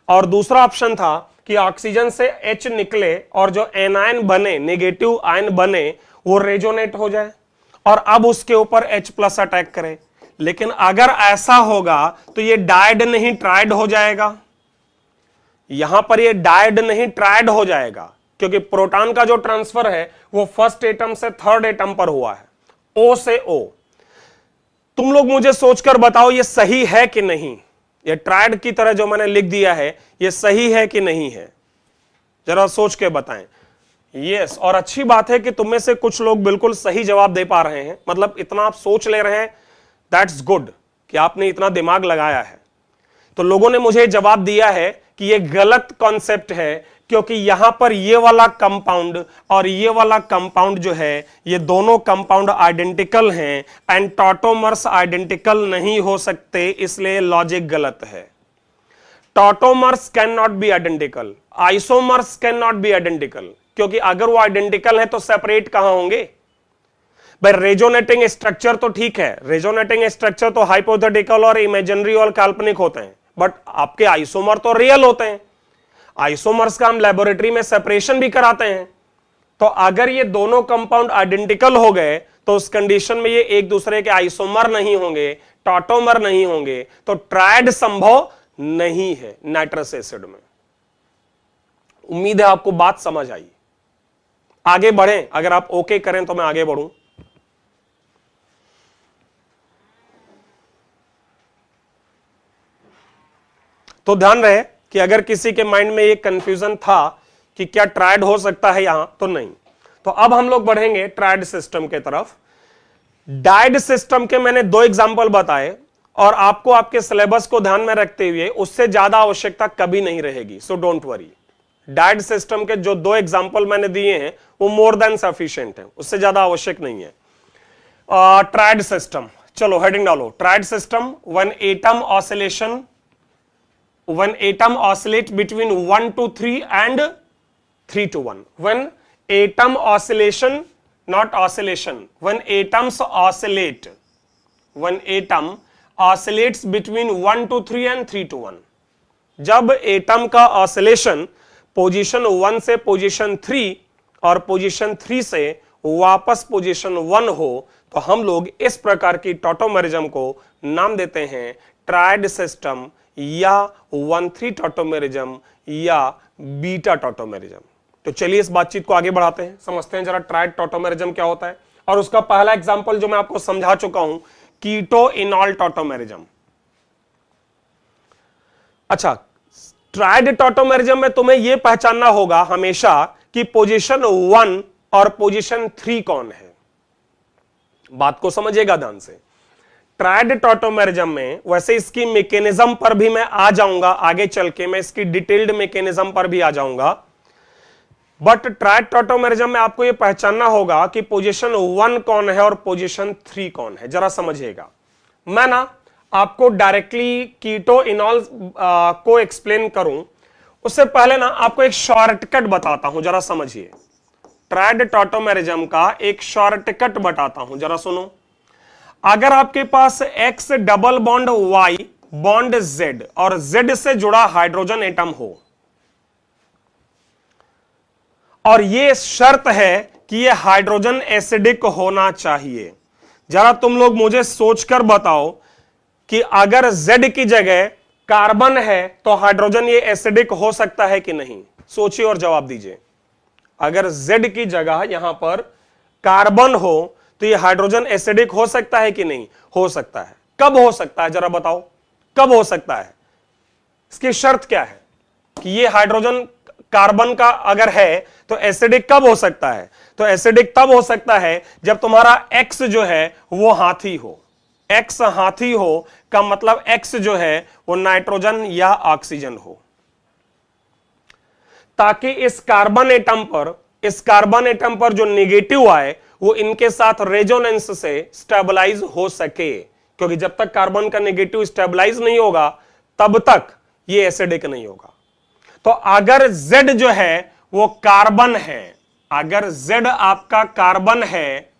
और दूसरा ऑप्शन था कि ऑक्सीजन से H निकले और जो एनायन बने, नेगेटिव आयन बने, वो रेजोनेट हो जाए और अब उसके ऊपर H प्लस अटैक करे। लेकिन अगर ऐसा होगा तो ये डायड नहीं ट्राइड हो जाएगा। यहां पर ये डायड नहीं ट्राइड हो जाएगा क्योंकि प्रोटॉन का जो ट्रांसफर है वो फर्स्ट एटम से थर्ड एटम पर हुआ है, O से O। तुम लोग मुझे सोचकर बताओ ये सही है कि नहीं? ये ट्राइड की तरह जो मैंने लिख दिया है ये सही है कि नहीं है? जरा सोच के बताएं। यस, और अच्छी बात है कि तुम में से कुछ लोग बिल्कुल सही जवाब दे पा रहे हैं, मतलब इतना आप सोच ले रहे हैं, दैट्स गुड कि आपने इतना दिमाग लगाया है। तो लोगों ने मुझे जवाब दिया है कि ये गलत कॉन्सेप्ट है क्योंकि यहां पर ये वाला कंपाउंड और ये वाला कंपाउंड जो है ये दोनों कंपाउंड आइडेंटिकल हैं एंड टॉटोमर्स आइडेंटिकल नहीं हो सकते, इसलिए लॉजिक गलत है। Tautomers can not be identical, isomers can not be identical, क्योंकि अगर वो आइडेंटिकल है तो सेपरेट कहां होंगे भाई? रेजोनेटिंग स्ट्रक्चर तो ठीक है, रेजोनेटिंग स्ट्रक्चर तो हाइपोथेटिकल और इमेजिनरी और काल्पनिक होते हैं, बट आपके आइसोमर तो रियल होते हैं। आइसोमर्स का हम लेबोरेटरी में सेपरेशन भी कराते हैं। तो अगर ये दोनों कंपाउंड आइडेंटिकल हो गए तो उस कंडीशन में ये एक दूसरे के आइसोमर नहीं होंगे, टॉटोमर नहीं होंगे, तो ट्राइड संभव नहीं है नाइट्रस एसिड में। उम्मीद है आपको बात समझ आई। आगे बढ़ें, अगर आप ओके करें तो मैं आगे बढ़ूं। तो ध्यान रहे कि अगर किसी के माइंड में ये कंफ्यूजन था कि क्या ट्राइड हो सकता है यहां, तो नहीं। तो अब हम लोग बढ़ेंगे ट्राइड सिस्टम के तरफ। डायड सिस्टम के मैंने 2 एग्जांपल बताए और आपको आपके सिलेबस को ध्यान में रखते हुए उससे ज्यादा आवश्यकता कभी नहीं रहेगी, so don't worry. Dyad system के जो 2 एग्जांपल मैंने दिए हैं वो मोर देन सफिशिएंट है, उससे ज्यादा आवश्यक नहीं है। ट्राइड सिस्टम, चलो हेडिंग डालो। Tried system, when atom oscillate between 1 to 3 and 3 to 1. When atom oscillation, not oscillation, when atoms oscillate, when atom oscillates between 1 to 3 and 3 to 1. जब एटम का ऑसिलेशन पोजीशन 1 से पोजीशन 3 और position 3 से वापस position 1 हो तो हम लोग इस प्रकार की टॉटोमेरिज्म को नाम देते हैं ट्राइड सिस्टम या 1-3 टॉटोमेरिज्म या बीटा टॉटोमेरिज्म। तो चलिए इस बातचीत को आगे बढ़ाते हैं, समझते हैं जरा ट्राइड टॉटोमेरिज्म क्या होता है और उसका पहला एग्जांपल जो मैं आपको समझा चुका हूं, कीटो इनॉल टॉटोमेरिज्म। अच्छा, ट्राइड टॉटोमेरिज्म में तुम्हें यह पहचानना होगा हमेशा कि पोजीशन 1 और पोजीशन 3 कौन है। बात को समझिएगा ध्यान से। ट्राइड टॉटोमेरिज्म में वैसे इसकी मैकेनिज्म पर भी मैं आ जाऊंगा, आगे चल के मैं इसकी डिटेल्ड मैकेनिज्म पर भी आ जाऊंगा, बट ट्राइड टॉटोमेरिज्म में आपको यह पहचानना होगा कि पोजीशन 1 कौन है और पोजीशन 3 कौन है। जरा समझिएगा, मैं ना आपको डायरेक्टली कीटो इनॉल को एक्सप्लेन करूं उससे पहले ना आपको एक शॉर्टकट बताता हूं, जरा समझिए। ट्राइड टॉटोमेरिज्म का एक शॉर्टकट बताता हूं, जरा सुनो। अगर आपके पास X double bond Y bond Z और Z से जुड़ा हाइड्रोजन एटम हो और यह शर्त है कि यह हाइड्रोजन एसिडिक होना चाहिए, जरा तुम लोग मुझे सोचकर बताओ कि अगर Z की जगह कार्बन है तो हाइड्रोजन ये एसिडिक हो सकता है कि नहीं? सोचिए और जवाब दीजिए। अगर Z की जगह यहां पर कार्बन हो तो ये हाइड्रोजन एसिडिक हो सकता है कि नहीं? हो सकता है। कब हो सकता है जरा बताओ, कब हो सकता है? इसकी शर्त क्या है कि ये हाइड्रोजन कार्बन का अगर है तो एसिडिक कब हो सकता है? तो एसिडिक तब हो सकता है जब तुम्हारा X जो है वो हाथी हो। X हाथी हो का मतलब X जो है वो नाइट्रोजन या ऑक्सीजन हो, ताकि इस कार्बन एटम पर जो नेगेटिव आए वो इनके साथ रेजोनेंस से स्टेबलाइज हो सके, क्योंकि जब तक कार्बन का नेगेटिव स्टेबलाइज नहीं होगा तब तक ये एसिडिक नहीं होगा। तो अगर Z जो है वो कार्बन है, अगर Z आपका कार्बन है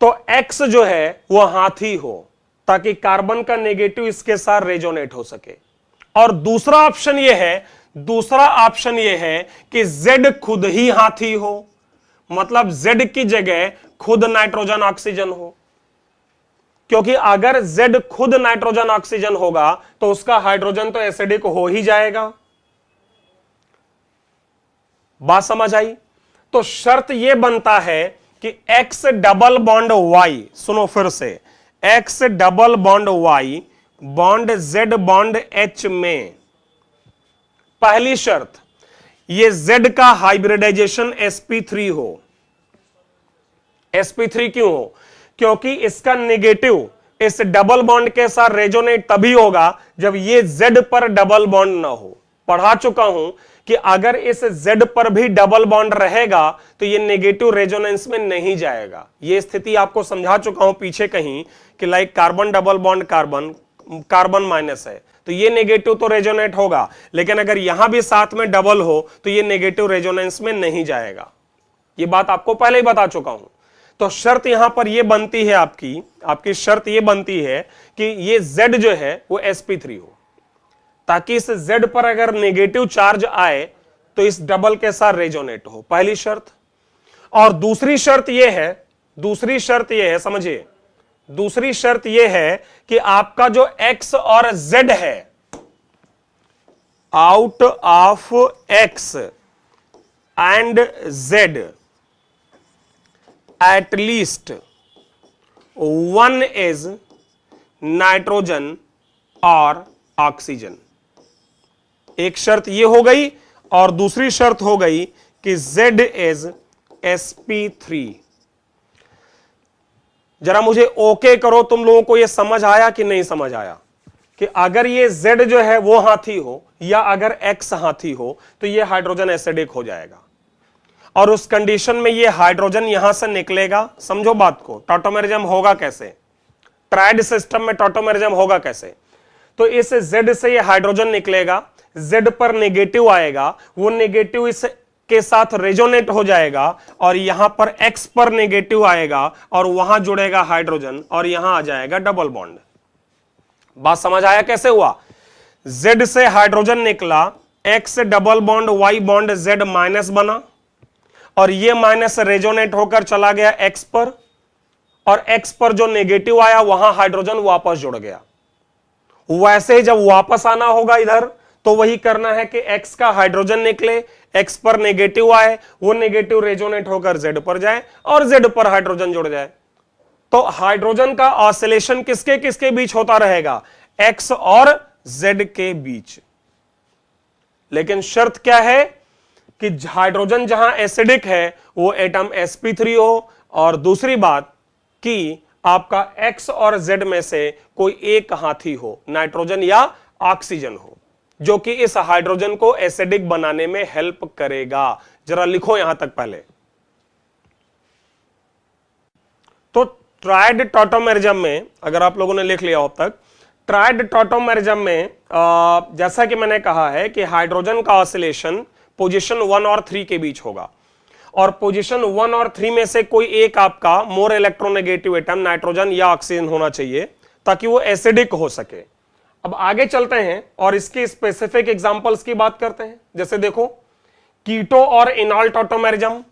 तो X जो है वो हाथी हो, ताकि कार्बन का नेगेटिव इसके साथ रेजोनेट हो सके। और दूसरा ऑप्शन यह है कि Z खुद ही हाथी हो, मतलब Z की जगह खुद नाइट्रोजन ऑक्सीजन हो, क्योंकि अगर Z खुद नाइट्रोजन ऑक्सीजन होगा तो उसका हाइड्रोजन तो एसिडिक हो ही जाएगा। बात समझ आई? तो शर्त यह बनता है कि X डबल बॉन्ड Y, सुनो फिर से, X double bond Y bond Z bond H में पहली शर्त ये Z का हाइब्रिडाइजेशन sp3 हो। sp3 क्यों हो? क्योंकि इसका नेगेटिव इस डबल बॉन्ड के साथ रेजोनेट तभी होगा जब ये Z पर डबल बॉन्ड ना हो। पढ़ा चुका हूं कि अगर इस Z पर भी डबल बॉन्ड रहेगा तो ये नेगेटिव रेजोनेंस में नहीं जाएगा। ये स्थिति आपको समझा चुका हूं पीछे कहीं कि like carbon double bond carbon minus है तो ये नेगेटिव तो रेजोनेट होगा, लेकिन अगर यहां भी साथ में डबल हो तो ये नेगेटिव रेजोनेंस में नहीं जाएगा। ये बात आपको पहले ही बता चुका हूं। तो शर्त यहां पर ये बनती है, आपकी शर्त ये बनती है कि ये Z जो है वो sp3 हो, ताकि इस Z पर अगर नेगेटिव चार्ज आए तो इस डबल के साथ रेजोनेट हो, पहली शर्त। और दूसरी शर्त यह है, समझिए, दूसरी शर्त यह है कि आपका जो X और Z है, out of X and Z at least one is nitrogen और ऑक्सीजन। एक शर्त यह हो गई और दूसरी शर्त हो गई कि Z इज sp3। जरा मुझे ओके करो, तुम लोगों को यह समझ आया कि नहीं समझ आया कि अगर ये Z जो है वो हाथी हो या अगर X हाथी हो तो ये हाइड्रोजन एसिडिक हो जाएगा, और उस कंडीशन में ये हाइड्रोजन यहां से निकलेगा। समझो बात को, टॉटोमेरिज्म होगा कैसे, ट्राइड सिस्टम में टॉटोमेरिज्म होगा कैसे? तो इस Z से ये हाइड्रोजन निकलेगा, Z पर नेगेटिव आएगा, वो नेगेटिव इस के साथ रेजोनेट हो जाएगा और यहां पर X पर नेगेटिव आएगा और वहां जुड़ेगा हाइड्रोजन और यहां आ जाएगा डबल बॉन्ड। बात समझ आया कैसे हुआ? Z से हाइड्रोजन निकला, X double bond Y bond Z minus बना और ये माइनस रेजोनेट होकर चला गया X पर, और X पर जो नेगेटिव आया वहां हाइड्रोजन वापस जुड़ गया। वैसे ही जब वापस आना होगा इधर तो वही करना है कि X का हाइड्रोजन निकले, X पर नेगेटिव आए, वो नेगेटिव रेजोनेट होकर Z पर जाए और Z पर हाइड्रोजन जुड़ जाए। तो हाइड्रोजन का ऑसिलेशन किसके किसके बीच होता रहेगा? X और Z के बीच। लेकिन शर्त क्या है कि हाइड्रोजन जहां एसिडिक है वो एटम sp3 हो, और दूसरी बात कि आपका X और Z में से कोई एक हाथी हो, नाइट्रोजन या ऑक्सीजन हो, जो कि इस हाइड्रोजन को एसिडिक बनाने में हेल्प करेगा। जरा लिखो यहां तक पहले। तो ट्राइड टॉटोमेरिज्म में अगर आप लोगों ने लिख लिया हो अब तक, ट्राइड टॉटोमेरिज्म में जैसा कि मैंने कहा है कि हाइड्रोजन का ऑसिलेशन पोजीशन 1 और 3 के बीच होगा, और पोजीशन 1 और 3 में से कोई एक आपका मोर इलेक्ट्रोनेगेटिव एटम नाइट्रोजन या ऑक्सीजन होना चाहिए ताकि वो एसिडिक हो सके। अब आगे चलते हैं और इसके स्पेसिफिक एग्जांपल्स की बात करते हैं। जैसे देखो कीटो और इनॉल टॉटोमेरिज्म।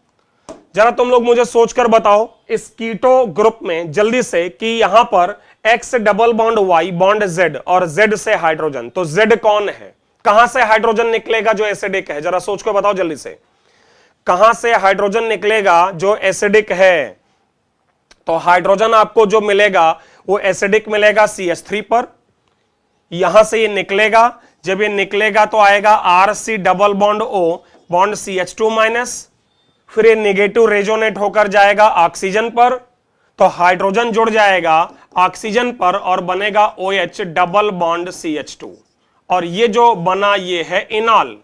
जरा तुम लोग मुझे सोचकर बताओ इस कीटो ग्रुप में जल्दी से कि यहां पर X double bond Y bond Z और Z से हाइड्रोजन, तो Z कौन है? कहां से हाइड्रोजन निकलेगा जो एसिडिक है? जरा सोच कर बताओ जल्दी से, कहां से हाइड्रोजन निकलेगा जो एसिडिक है? तो हाइड्रोजन आपको जो मिलेगा वो एसिडिक मिलेगा CH3 पर। यहां से ये निकलेगा, जब ये निकलेगा तो आएगा RC double bond O bond CH2 minus, फिर ये नेगेटिव रेजोनेट होकर जाएगा ऑक्सीजन पर, तो हाइड्रोजन जुड़ जाएगा ऑक्सीजन पर और बनेगा OH डबल बॉन्ड CH2, और ये जो बना ये है इनॉल।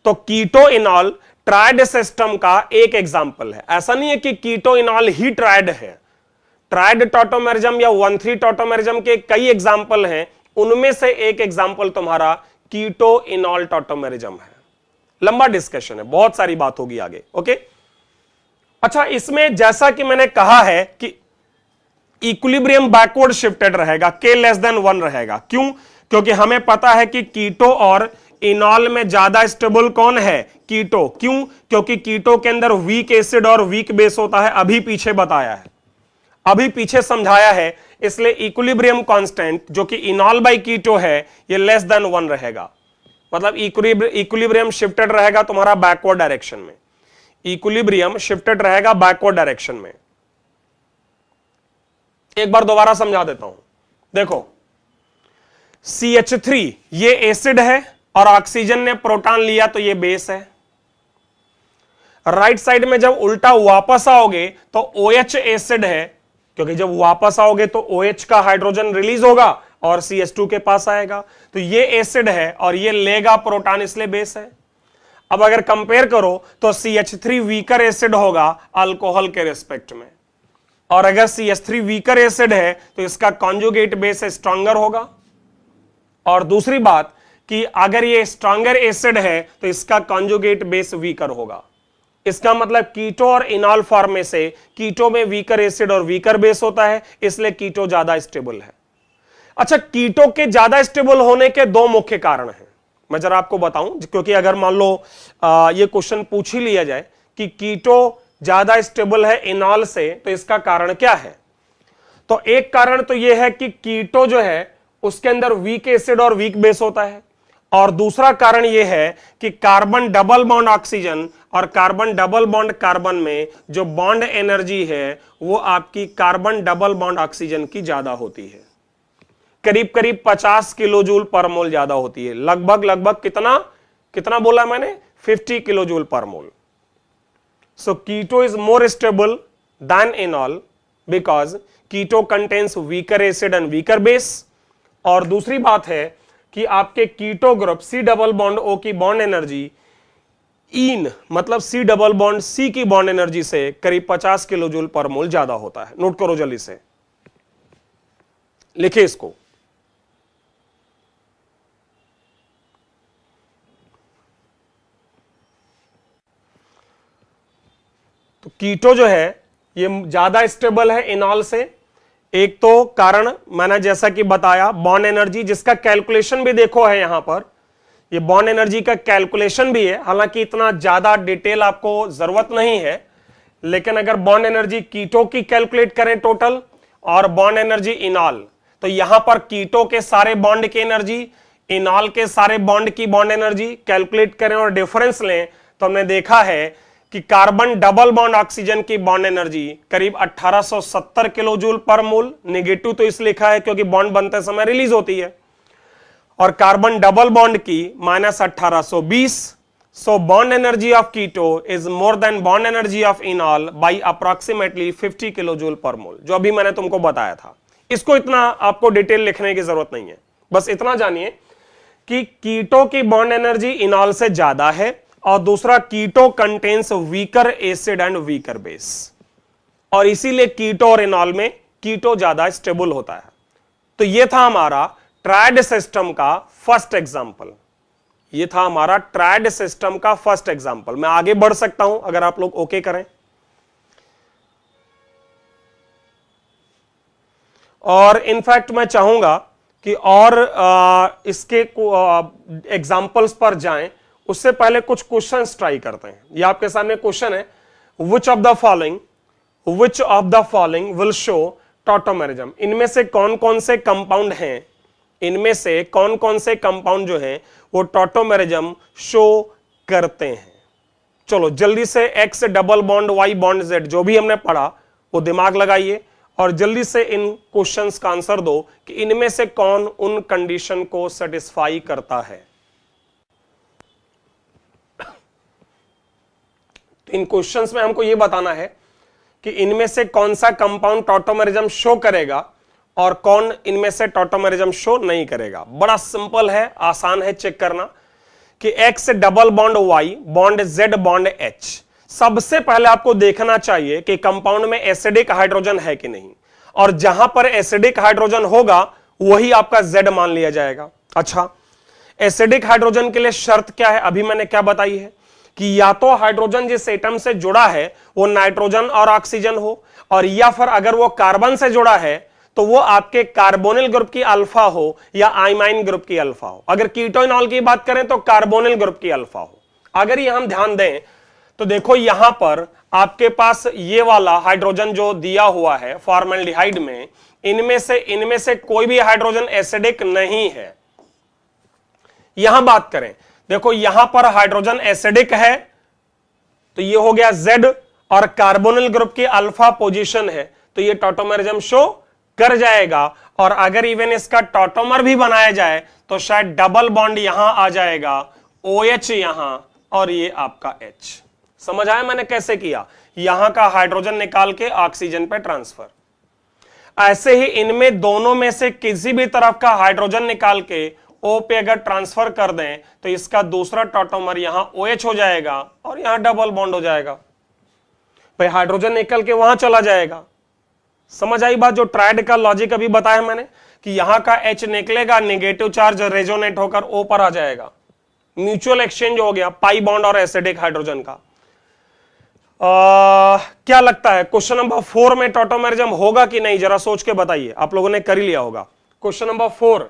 तो कीटो इनॉल ट्राइड सिस्टम का एक एग्जांपल है। ऐसा नहीं है कि कीटो इनॉल ही ट्राइड है, ट्राइड टॉटोमेरिज्म या 1,3 टॉटोमेरिज्म के कई एग्जांपल हैं, उनमें से एक एग्जांपल तुम्हारा कीटो इनॉल टॉटोमेरिज्म है। लंबा डिस्कशन है, बहुत सारी बात होगी आगे। ओके, अच्छा, इसमें जैसा कि मैंने कहा है कि इक्विलिब्रियम बैकवर्ड शिफ्टेड रहेगा, K लेस देन 1 रहेगा। क्यों? क्योंकि हमें पता है कि कीटो और इनॉल में ज्यादा स्टेबल कौन है? कीटो। क्यों? क्योंकि कीटो के अंदर वीक एसिड और वीक बेस होता है, अभी पीछे बताया है, अभी पीछे समझाया है। इसलिए इक्विलिब्रियम कांस्टेंट जो कि इनॉल बाई कीटो है ये लेस देन 1 रहेगा, मतलब इक्विलिब्रियम शिफ्टेड रहेगा तुम्हारा बैकवर्ड डायरेक्शन में, इक्विलिब्रियम शिफ्टेड रहेगा बैकवर्ड डायरेक्शन में। एक बार दोबारा समझा देता हूं, देखो CH3 ये एसिड है और ऑक्सीजन ने प्रोटॉन लिया तो ये बेस है। राइट साइड में जब उल्टा वापस आओगे तो OH एसिड है, क्योंकि जब वापस आओगे तो OH का हाइड्रोजन रिलीज होगा और CH2 के पास आएगा, तो ये एसिड है और ये लेगा प्रोटॉन, इसलिए बेस है। अब अगर कंपेयर करो तो CH3 वीकर एसिड होगा अल्कोहल के रिस्पेक्ट में, और अगर CH3 वीकर एसिड है तो इसका कॉन्जुगेट बेस स्ट्रॉन्गर होगा। और दूसरी बात कि अगर ये स्ट्रॉन्गर एसिड है तो इसका कॉन्जुगेट बेस वीकर होगा। इसका मतलब कीटो और इनॉल फॉर्म में से कीटो में वीकर एसिड और वीकर बेस होता है, इसलिए कीटो ज्यादा स्टेबल है। अच्छा, कीटो के ज्यादा स्टेबल होने के दो मुख्य कारण हैं, मैं जरा आपको बताऊं, क्योंकि अगर मान लो ये क्वेश्चन पूछ ही लिया जाए कि कीटो ज्यादा स्टेबल है इनॉल से, तो इसका कारण क्या है? तो एक कारण तो यह है कि कीटो जो है उसके अंदर वीक एसिड और वीक बेस होता है, और दूसरा कारण यह है कि कार्बन डबल बॉन्ड ऑक्सीजन और कार्बन डबल बॉन्ड कार्बन में जो बॉन्ड एनर्जी है वो आपकी कार्बन डबल बॉन्ड ऑक्सीजन की ज्यादा होती है, करीब करीब 50 किलो जूल पर मोल ज्यादा होती है। लगभग कितना बोला मैंने? 50 kilo joule per mole. So keto is more stable than enol because keto contains weaker acid and weaker base. और दूसरी बात है कि आपके keto group C double bond O की बॉन्ड एनर्जी इन मतलब C डबल बॉन्ड C की bond energy से करीब 50 किलो जूल पर मोल ज्यादा होता है। नोट करो जल्दी से, लिखिए इसको। तो कीटो जो है ये ज्यादा स्टेबल है इनॉल से। एक तो कारण मैंने जैसा कि बताया बॉन्ड एनर्जी, जिसका कैलकुलेशन भी देखो है यहां पर, ये बॉन्ड एनर्जी का कैलकुलेशन भी है, हालांकि इतना ज्यादा डिटेल आपको जरूरत नहीं है, लेकिन अगर बॉन्ड एनर्जी कीटो की कैलकुलेट करें टोटल और बॉन्ड एनर्जी इनॉल, तो यहां पर कीटो के सारे बॉन्ड की एनर्जी, इनॉल के सारे बॉन्ड की बॉन्ड एनर्जी कैलकुलेट करें और डिफरेंस लें तो हमने देखा है कि कार्बन डबल बॉन्ड ऑक्सीजन की बॉन्ड एनर्जी करीब 1870 किलो जूल पर मोल, नेगेटिव तो इसलिए लिखा है क्योंकि बॉन्ड बनते समय रिलीज होती है, और कार्बन डबल बॉन्ड की -1820। So bond energy of keto is more than bond energy of enol by approximately 50 kilo joule per mole, जो अभी मैंने तुमको बताया था। इसको इतना आपको डिटेल लिखने की जरूरत नहीं है, बस इतना जानिए कि कीटो की बॉन्ड एनर्जी इनॉल से ज्यादा है, और दूसरा keto contains weaker acid and weaker base, और इसीलिए कीटो और इनॉल में कीटो ज्यादा स्टेबल होता है। तो यह था हमारा ट्रायड सिस्टम का फर्स्ट एग्जांपल, ये था हमारा ट्रायड सिस्टम का फर्स्ट एग्जांपल। मैं आगे बढ़ सकता हूं अगर आप लोग ओके करें। और इनफैक्ट मैं चाहूंगा कि और इसके एग्जांपल्स पर जाएं, उससे पहले कुछ क्वेश्चंस ट्राई करते हैं। ये आपके सामने क्वेश्चन है, which of the following will show tautomerism. इनमें से कौन कौन से कंपाउंड हैं, इनमें से कौन कौन से कंपाउंड जो हैं वो टॉटोमेरिज्म शो करते हैं। चलो जल्दी से X double bond Y bond Z जो भी हमने पढ़ा वो दिमाग लगाइए और जल्दी से इन क्वेश्चंस का आंसर दो कि इनमें से कौन उन कंडीशन को सेटिस्फाई करता है। तो इन क्वेश्चंस में हमको यह बताना है कि इनमें से कौन सा कंपाउंड टॉटोमेरिज्म शो करेगा और कौन इनमें से टॉटोमेरिज्म शो नहीं करेगा। बड़ा सिंपल है, आसान है चेक करना कि X double bond Y bond Z bond H. सबसे पहले आपको देखना चाहिए कि कंपाउंड में एसिडिक हाइड्रोजन है कि नहीं, और जहां पर एसिडिक हाइड्रोजन होगा वही आपका जेड मान लिया जाएगा। अच्छा, एसिडिक हाइड्रोजन के लिए शर्त क्या है, अभी मैंने क्या बताई है कि या तो हाइड्रोजन जिस एटम से जुड़ा है वो नाइट्रोजन और ऑक्सीजन हो, और या फिर अगर वो कार्बन से जुड़ा है तो वो आपके कार्बोनिल ग्रुप की अल्फा हो या आइमाइन ग्रुप की अल्फा हो। अगर कीटोइनॉल की बात करें तो कार्बोनिल ग्रुप की अल्फा हो। अगर ये हम ध्यान दें तो देखो यहां पर आपके पास ये वाला हाइड्रोजन जो दिया हुआ है फॉर्मल्डिहाइड में, इनमें से कोई भी हाइड्रोजन एसिडिक नहीं है। यहां बात करें, देखो यहां पर हाइड्रोजन एसिडिक है तो ये हो गया Z, और कार्बोनिल ग्रुप की अल्फा पोजीशन है तो ये टॉटोमेरिज्म शो कर जाएगा। और अगर इवन इसका टॉटोमर भी बनाया जाए तो शायद डबल बॉन्ड यहां आ जाएगा, OH यहां, और ये आपका H। समझ आया मैंने कैसे किया, यहां का हाइड्रोजन निकाल के ऑक्सीजन पे ट्रांसफर। ऐसे ही इनमें दोनों में से किसी भी तरफ का हाइड्रोजन निकाल के O पे अगर ट्रांसफर कर दें तो इसका दूसरा टॉटोमर यहां OH हो जाएगा और यहां डबल बॉन्ड हो जाएगा। भाई हाइड्रोजन निकल के वहां चला जाएगा। समझ आई बात, जो ट्रायड का लॉजिक अभी बताया मैंने कि यहां का H निकलेगा, नेगेटिव चार्ज रेजोनेट होकर O पर आ जाएगा, म्यूचुअल एक्सचेंज हो गया पाई बॉन्ड और एसिडिक हाइड्रोजन का। क्या लगता है क्वेश्चन नंबर 4 में टॉटोमेरिज्म होगा कि नहीं, जरा सोच के बताइए। आप लोगों ने कर ही लिया होगा। क्वेश्चन नंबर 4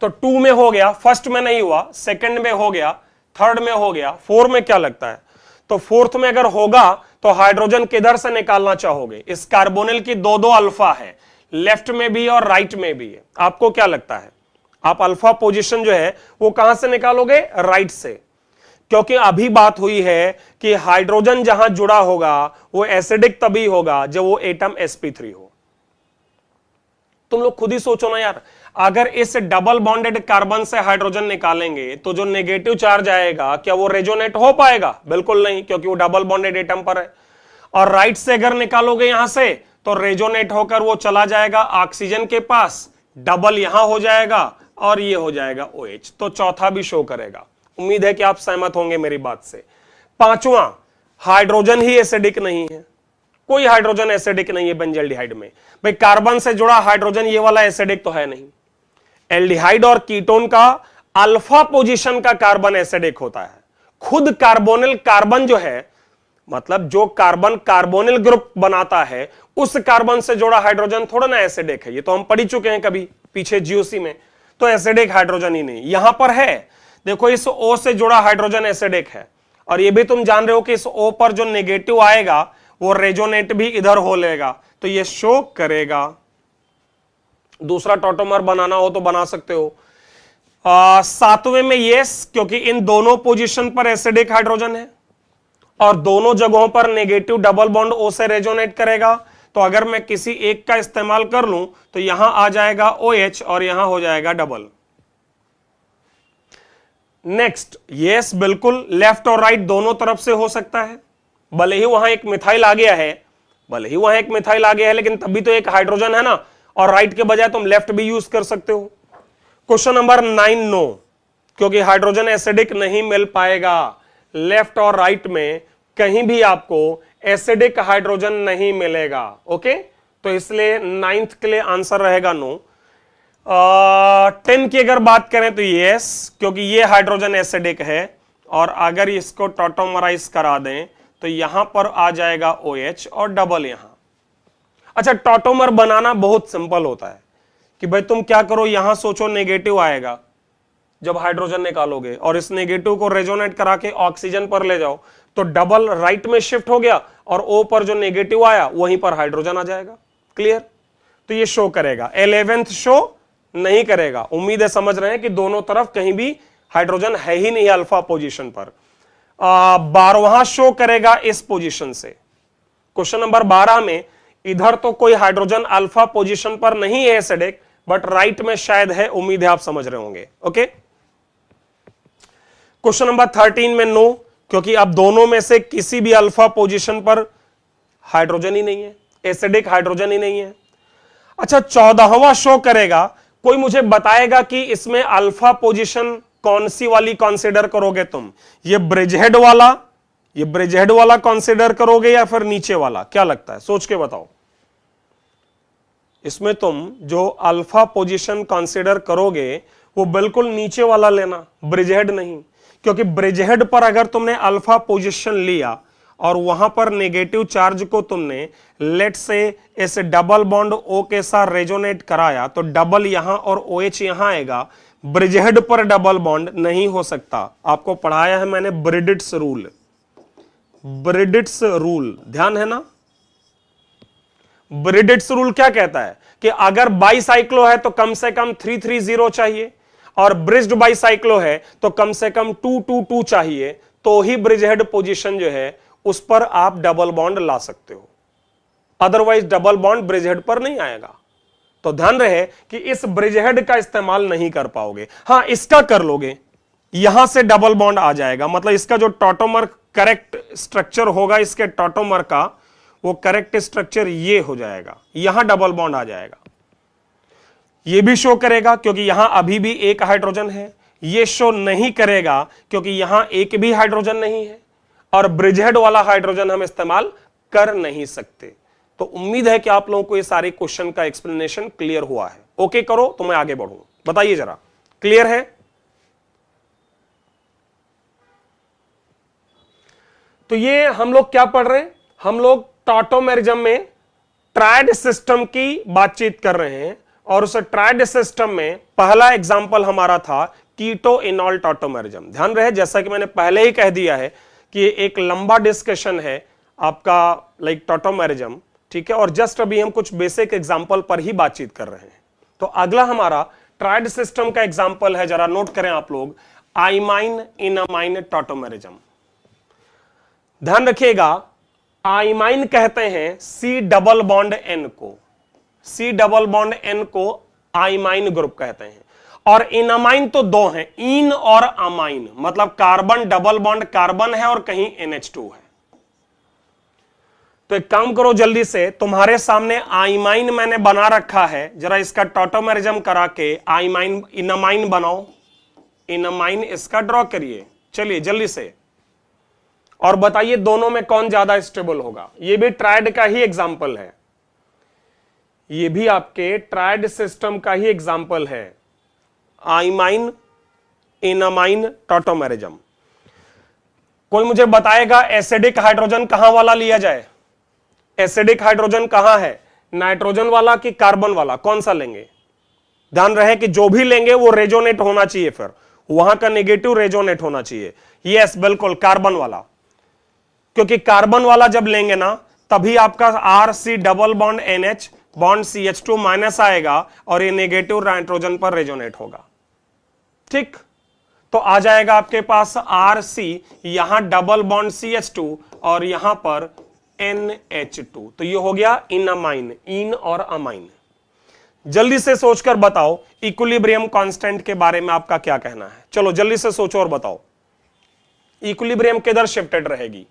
तो 2 में हो गया, फर्स्ट में नहीं हुआ, सेकंड में हो गया, थर्ड में हो गया, 4 में क्या लगता है? तो फोर्थ में अगर होगा तो हाइड्रोजन किधर से निकालना चाहोगे? इस कार्बोनिल की दो अल्फा है, लेफ्ट में भी और राइट में भी है। आपको क्या लगता है आप अल्फा पोजीशन जो है वो कहां से निकालोगे? राइट से, क्योंकि अभी बात हुई है कि हाइड्रोजन जहां जुड़ा होगा वो एसिडिक तभी होगा जब वो एटम sp3 हो। तुम लोग खुद ही सोचो ना यार, अगर इस डबल बॉन्डेड कार्बन से हाइड्रोजन निकालेंगे तो जो नेगेटिव चार्ज आएगा क्या वो रेजोनेट हो पाएगा? बिल्कुल नहीं, क्योंकि वो डबल बॉन्डेड एटम पर है। और राइट से अगर निकालोगे यहां से तो रेजोनेट होकर वो चला जाएगा ऑक्सीजन के पास, डबल यहां हो जाएगा और ये हो जाएगा OH, तो चौथा भी शो करेगा। उम्मीद है कि आप सहमत होंगे मेरी बात से। पांचवा, हाइड्रोजन ही एसिडिक नहीं है, कोई हाइड्रोजन एसिडिक नहीं है बेंजल्डिहाइड में। भाई कार्बन से जुड़ा हाइड्रोजन ये वाला एसिडिक तो है नहीं। एल्डिहाइड और कीटोन का अल्फा पोजीशन का कार्बन एसिडिक होता है। खुद कार्बोनिल कार्बन जो है, मतलब जो कार्बन कार्बोनिल ग्रुप बनाता है उस कार्बन से जुड़ा हाइड्रोजन थोड़ा ना एसिडिक है, ये तो हम पढ़ चुके हैं कभी पीछे GOC में। तो एसिडिक हाइड्रोजन ही नहीं, यहां पर है देखो इस O से जुड़ा हाइड्रोजन एसिडिक है, और ये भी तुम जान रहे हो कि इस O पर जो नेगेटिव आएगा वो रेजोनेट भी इधर हो लेगा, तो ये शो करेगा। दूसरा टॉटोमर बनाना हो तो बना सकते हो। सातवें में यस, क्योंकि इन दोनों पोजीशन पर एसिडिक हाइड्रोजन है और दोनों जगहों पर नेगेटिव डबल बॉन्ड O से रेजोनेट करेगा। तो अगर मैं किसी एक का इस्तेमाल कर लूं तो यहां आ जाएगा OH और यहां हो जाएगा डबल। नेक्स्ट, यस बिल्कुल लेफ्ट और राइट दोनों तरफ से हो सकता है। भले ही वहां एक मिथाइल आ गया है, लेकिन तभी तो एक हाइड्रोजन है ना, और राइट के बजाय तुम लेफ्ट भी यूज कर सकते हो। क्वेश्चन नंबर 9 नो, क्योंकि हाइड्रोजन एसिडिक नहीं मिल पाएगा। लेफ्ट और राइट में कहीं भी आपको एसिडिक हाइड्रोजन नहीं मिलेगा। ओके, तो इसलिए 9th के लिए आंसर रहेगा नो। 10 की अगर बात करें तो यस, क्योंकि ये हाइड्रोजन एसिडिक है और अगर इसको टॉटोमराइज करा दें तो यहां पर आ जाएगा OH और डबल यहां। अच्छा, टॉटोमर बनाना बहुत सिंपल होता है कि भाई तुम क्या करो, यहां सोचो नेगेटिव आएगा जब हाइड्रोजन निकालोगे और इस नेगेटिव को रेजोनेट करा के ऑक्सीजन पर ले जाओ तो डबल राइट में शिफ्ट हो गया और O पर जो नेगेटिव आया वहीं पर हाइड्रोजन आ जाएगा। क्लियर? तो ये शो करेगा। 11th शो नहीं करेगा। उम्मीद है समझ रहे हैं कि दोनों तरफ कहीं भी हाइड्रोजन है ही नहीं अल्फा पोजीशन पर। 12वां शो करेगा इस पोजीशन से। क्वेश्चन नंबर 12 में इधर तो कोई हाइड्रोजन अल्फा पोजीशन पर नहीं है एसिडिक, बट राइट में शायद है। उम्मीद है आप समझ रहे होंगे। ओके, क्वेश्चन नंबर 13 में नो, क्योंकि अब दोनों में से किसी भी अल्फा पोजीशन पर हाइड्रोजन ही नहीं है, एसिडिक हाइड्रोजन ही नहीं है। अच्छा, 14वां शो करेगा। कोई मुझे बताएगा कि इसमें अल्फा पोजीशन कौन सी वाली कंसीडर करोगे तुम? ये ब्रिजहेड वाला कंसीडर करोगे या फिर नीचे वाला? क्या लगता है, सोच के बताओ। इसमें तुम जो अल्फा पोजीशन कंसीडर करोगे वो बिल्कुल नीचे वाला लेना, ब्रिजहेड नहीं। क्योंकि ब्रिजहेड पर अगर तुमने अल्फा पोजीशन लिया और वहां पर नेगेटिव चार्ज को तुमने लेट से इस डबल बॉन्ड O के साथ रेजोनेट कराया तो डबल यहां और OH यहां आएगा। ब्रिजहेड पर डबल बॉन्ड नहीं हो सकता। आपको पढ़ाया है मैंने ब्रिडिट्स रूल, ध्यान है ना? ब्रिडिट्स रूल क्या कहता है कि अगर बाईसाइक्लो है तो कम से कम 330 चाहिए और ब्रिज्ड बाईसाइक्लो है तो कम से कम 222 चाहिए, तो ही ब्रिजहेड पोजीशन जो है उस पर आप डबल बॉन्ड ला सकते हो। अदरवाइज डबल बॉन्ड ब्रिजहेड पर नहीं आएगा। तो ध्यान रहे कि इस ब्रिजहेड का इस्तेमाल नहीं कर पाओगे। हां, इसका कर लोगे, यहां से डबल बॉन्ड आ जाएगा। मतलब इसका जो टॉटोमर करेक्ट स्ट्रक्चर होगा, इसके टॉटोमर का वो करेक्ट स्ट्रक्चर ये हो जाएगा, यहां डबल बॉन्ड आ जाएगा। ये भी शो करेगा क्योंकि यहां अभी भी एक हाइड्रोजन है। ये शो नहीं करेगा क्योंकि यहां एक भी हाइड्रोजन नहीं है और ब्रिजहेड वाला हाइड्रोजन हम इस्तेमाल कर नहीं सकते। तो उम्मीद है कि आप लोगों को ये सारे क्वेश्चन का एक्सप्लेनेशन क्लियर हुआ है। ओके करो तो मैं आगे बढ़ूं, बताइए जरा, क्लियर है? तो ये हम लोग क्या पढ़ रहे हैं? हम लोग टॉटोमेरिज्म में ट्रायड सिस्टम की बातचीत कर रहे हैं और उस ट्रायड सिस्टम में पहला एग्जांपल हमारा था कीटो इनॉल टॉटोमेरिज्म। ध्यान रहे, जैसा कि मैंने पहले ही कह दिया है कि एक लंबा डिस्कशन है आपका लाइक टॉटोमेरिज्म, ठीक है, और जस्ट अभी हम कुछ बेसिक एग्जांपल पर ही बातचीत कर रहे हैं। तो अगला हमारा ट्रायड सिस्टम का एग्जांपल है, जरा नोट करें आप लोग, आइमाइन इनामाइन टॉटोमेरिज्म। ध्यान रखिएगा, आइमाइन कहते हैं C डबल बॉन्ड N को, C डबल बॉन्ड N को आइमाइन ग्रुप कहते हैं। और इनामाइन तो दो हैं, इन और अमाइन, मतलब कार्बन डबल बॉन्ड कार्बन है और कहीं NH2 है। तो एक काम करो जल्दी से, तुम्हारे सामने आइमाइन मैंने बना रखा है, जरा इसका टॉटोमेरिज्म करा के आइमाइन इनामाइन बनाओ। इनामाइन इसका ड्रॉ करिए, चलिए जल्दी से, और बताइए दोनों में कौन ज्यादा स्टेबल होगा। ये भी ट्रायड का ही एग्जांपल है, ये भी आपके ट्रायड सिस्टम का ही एग्जांपल है, आइमाइन इनामाइन टॉटोमेरिज्म। कोई मुझे बताएगा एसिडिक हाइड्रोजन कहां वाला लिया जाए? एसिडिक हाइड्रोजन कहां है, नाइट्रोजन वाला कि कार्बन वाला, कौन सा लेंगे? ध्यान रहे कि जो भी लेंगे वो रेजोनेट होना चाहिए, फिर वहां का नेगेटिव रेजोनेट होना चाहिए। यस बिल्कुल कार्बन वाला, क्योंकि कार्बन वाला जब लेंगे ना तभी आपका RC double bond NH bond CH2 minus आएगा और ये नेगेटिव नाइट्रोजन पर रेजोनेट होगा। ठीक, तो आ जाएगा आपके पास RC, यहां डबल बॉन्ड CH2 और यहां पर NH2, तो ये हो गया इन अमाइन, इन और अमाइन। जल्दी से सोचकर बताओ इक्विलिब्रियम कांस्टेंट के बारे में आपका क्या कहना है, चलो जल्दी से सोचो और बताओ इक्विलिब्रियम किधर शिफ्टेड रहेगी,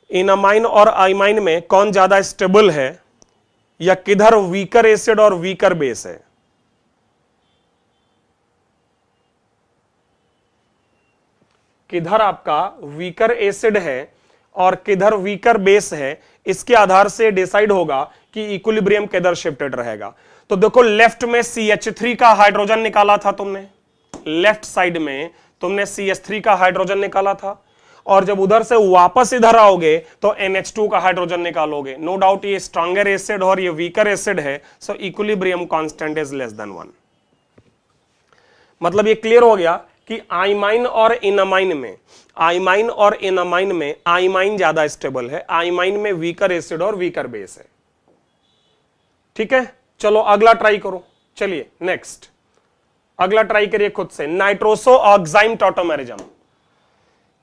इन अमाइन और आइमाइन में कौन ज्यादा स्टेबल है, या किधर वीकर एसिड और वीकर बेस है? किधर आपका वीकर एसिड है और किधर वीकर बेस है, इसके आधार से डिसाइड होगा कि इक्विलिब्रियम किधर शिफ्टेड रहेगा। तो देखो लेफ्ट में CH3 का हाइड्रोजन निकाला था तुमने, लेफ्ट साइड में तुमने CH3 का हाइड्रोजन निकाला था, और जब उधर से वापस इधर आओगे तो NH2 का हाइड्रोजन निकालोगे। नो डाउट ये स्ट्रॉन्गर एसिड और ये वीकर एसिड है, सो equilibrium constant is less than 1। मतलब ये क्लियर हो गया कि आइमाइन और इनअमाइन में, आइमाइन और इनअमाइन में आइमाइन ज्यादा स्टेबल है, आइमाइन में वीकर एसिड और वीकर बेस है। ठीक है, चलो अगला ट्राई करो। चलिए नेक्स्ट अगला ट्राई करिए खुद से, nitroso oxime tautomerism.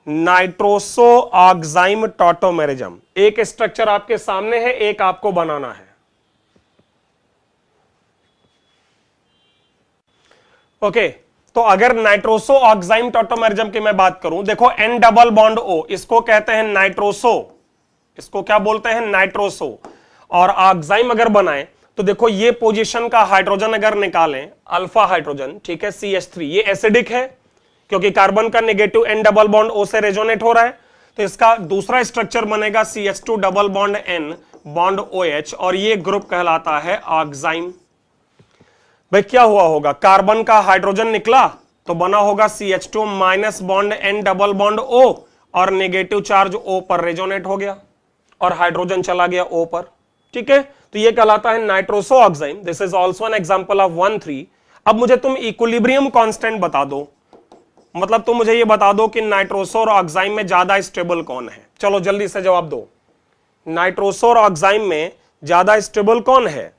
Nitroso oxime tautomerism, एक स्ट्रक्चर आपके सामने है, एक आपको बनाना है। ओके, तो अगर नाइट्रोसो ऑक्साइम टॉटोमेरिज्म की मैं बात करूं, देखो N डबल बॉन्ड O, इसको कहते हैं नाइट्रोसो, इसको क्या बोलते हैं नाइट्रोसो। और ऑक्साइम अगर बनाए तो देखो ये पोजीशन का हाइड्रोजन अगर निकालें, अल्फा हाइड्रोजन, ठीक है, CH3, ये एसिडिक है क्योंकि कार्बन का negative N double bond O से रेजोनेट हो रहा है, तो इसका दूसरा स्ट्रक्चर बनेगा CH2 double bond N bond OH, और ये ग्रुप कहलाता है ऑक्साइम। भाई क्या हुआ होगा, कार्बन का हाइड्रोजन निकला तो बना होगा CH2 minus bond N double bond O, और नेगेटिव चार्ज O पर रेजोनेट हो गया और हाइड्रोजन चला गया O पर। ठीक है, तो ये कहलाता है nitroso oxime. This is also an example of 1,3। अब मुझे तुम इक्विलिब्रियम कांस्टेंट बता दो, मतलब तुम मुझे ये बता दो कि नाइट्रोसो और ऑक्साइम में ज्यादा स्टेबल कौन है। चलो जल्दी से जवाब दो, नाइट्रोसो और ऑक्साइम में ज्यादा स्टेबल कौन है?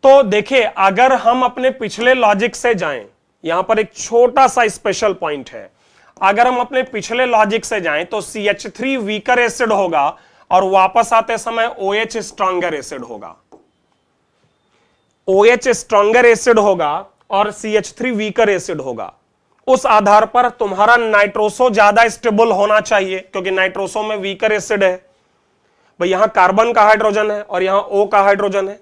तो देखिए अगर हम अपने पिछले लॉजिक से जाएं, यहां पर एक छोटा सा स्पेशल पॉइंट है, अगर हम अपने पिछले लॉजिक से जाएं तो CH3 वीकर एसिड होगा और वापस आते समय OH स्ट्रॉन्गर एसिड होगा, OH स्ट्रॉन्गर एसिड होगा और CH3 वीकर एसिड होगा। उस आधार पर तुम्हारा नाइट्रोसो ज्यादा स्टेबल होना चाहिए क्योंकि नाइट्रोसो में वीकर एसिड है। भाई यहां कार्बन का हाइड्रोजन है और यहां O का हाइड्रोजन है,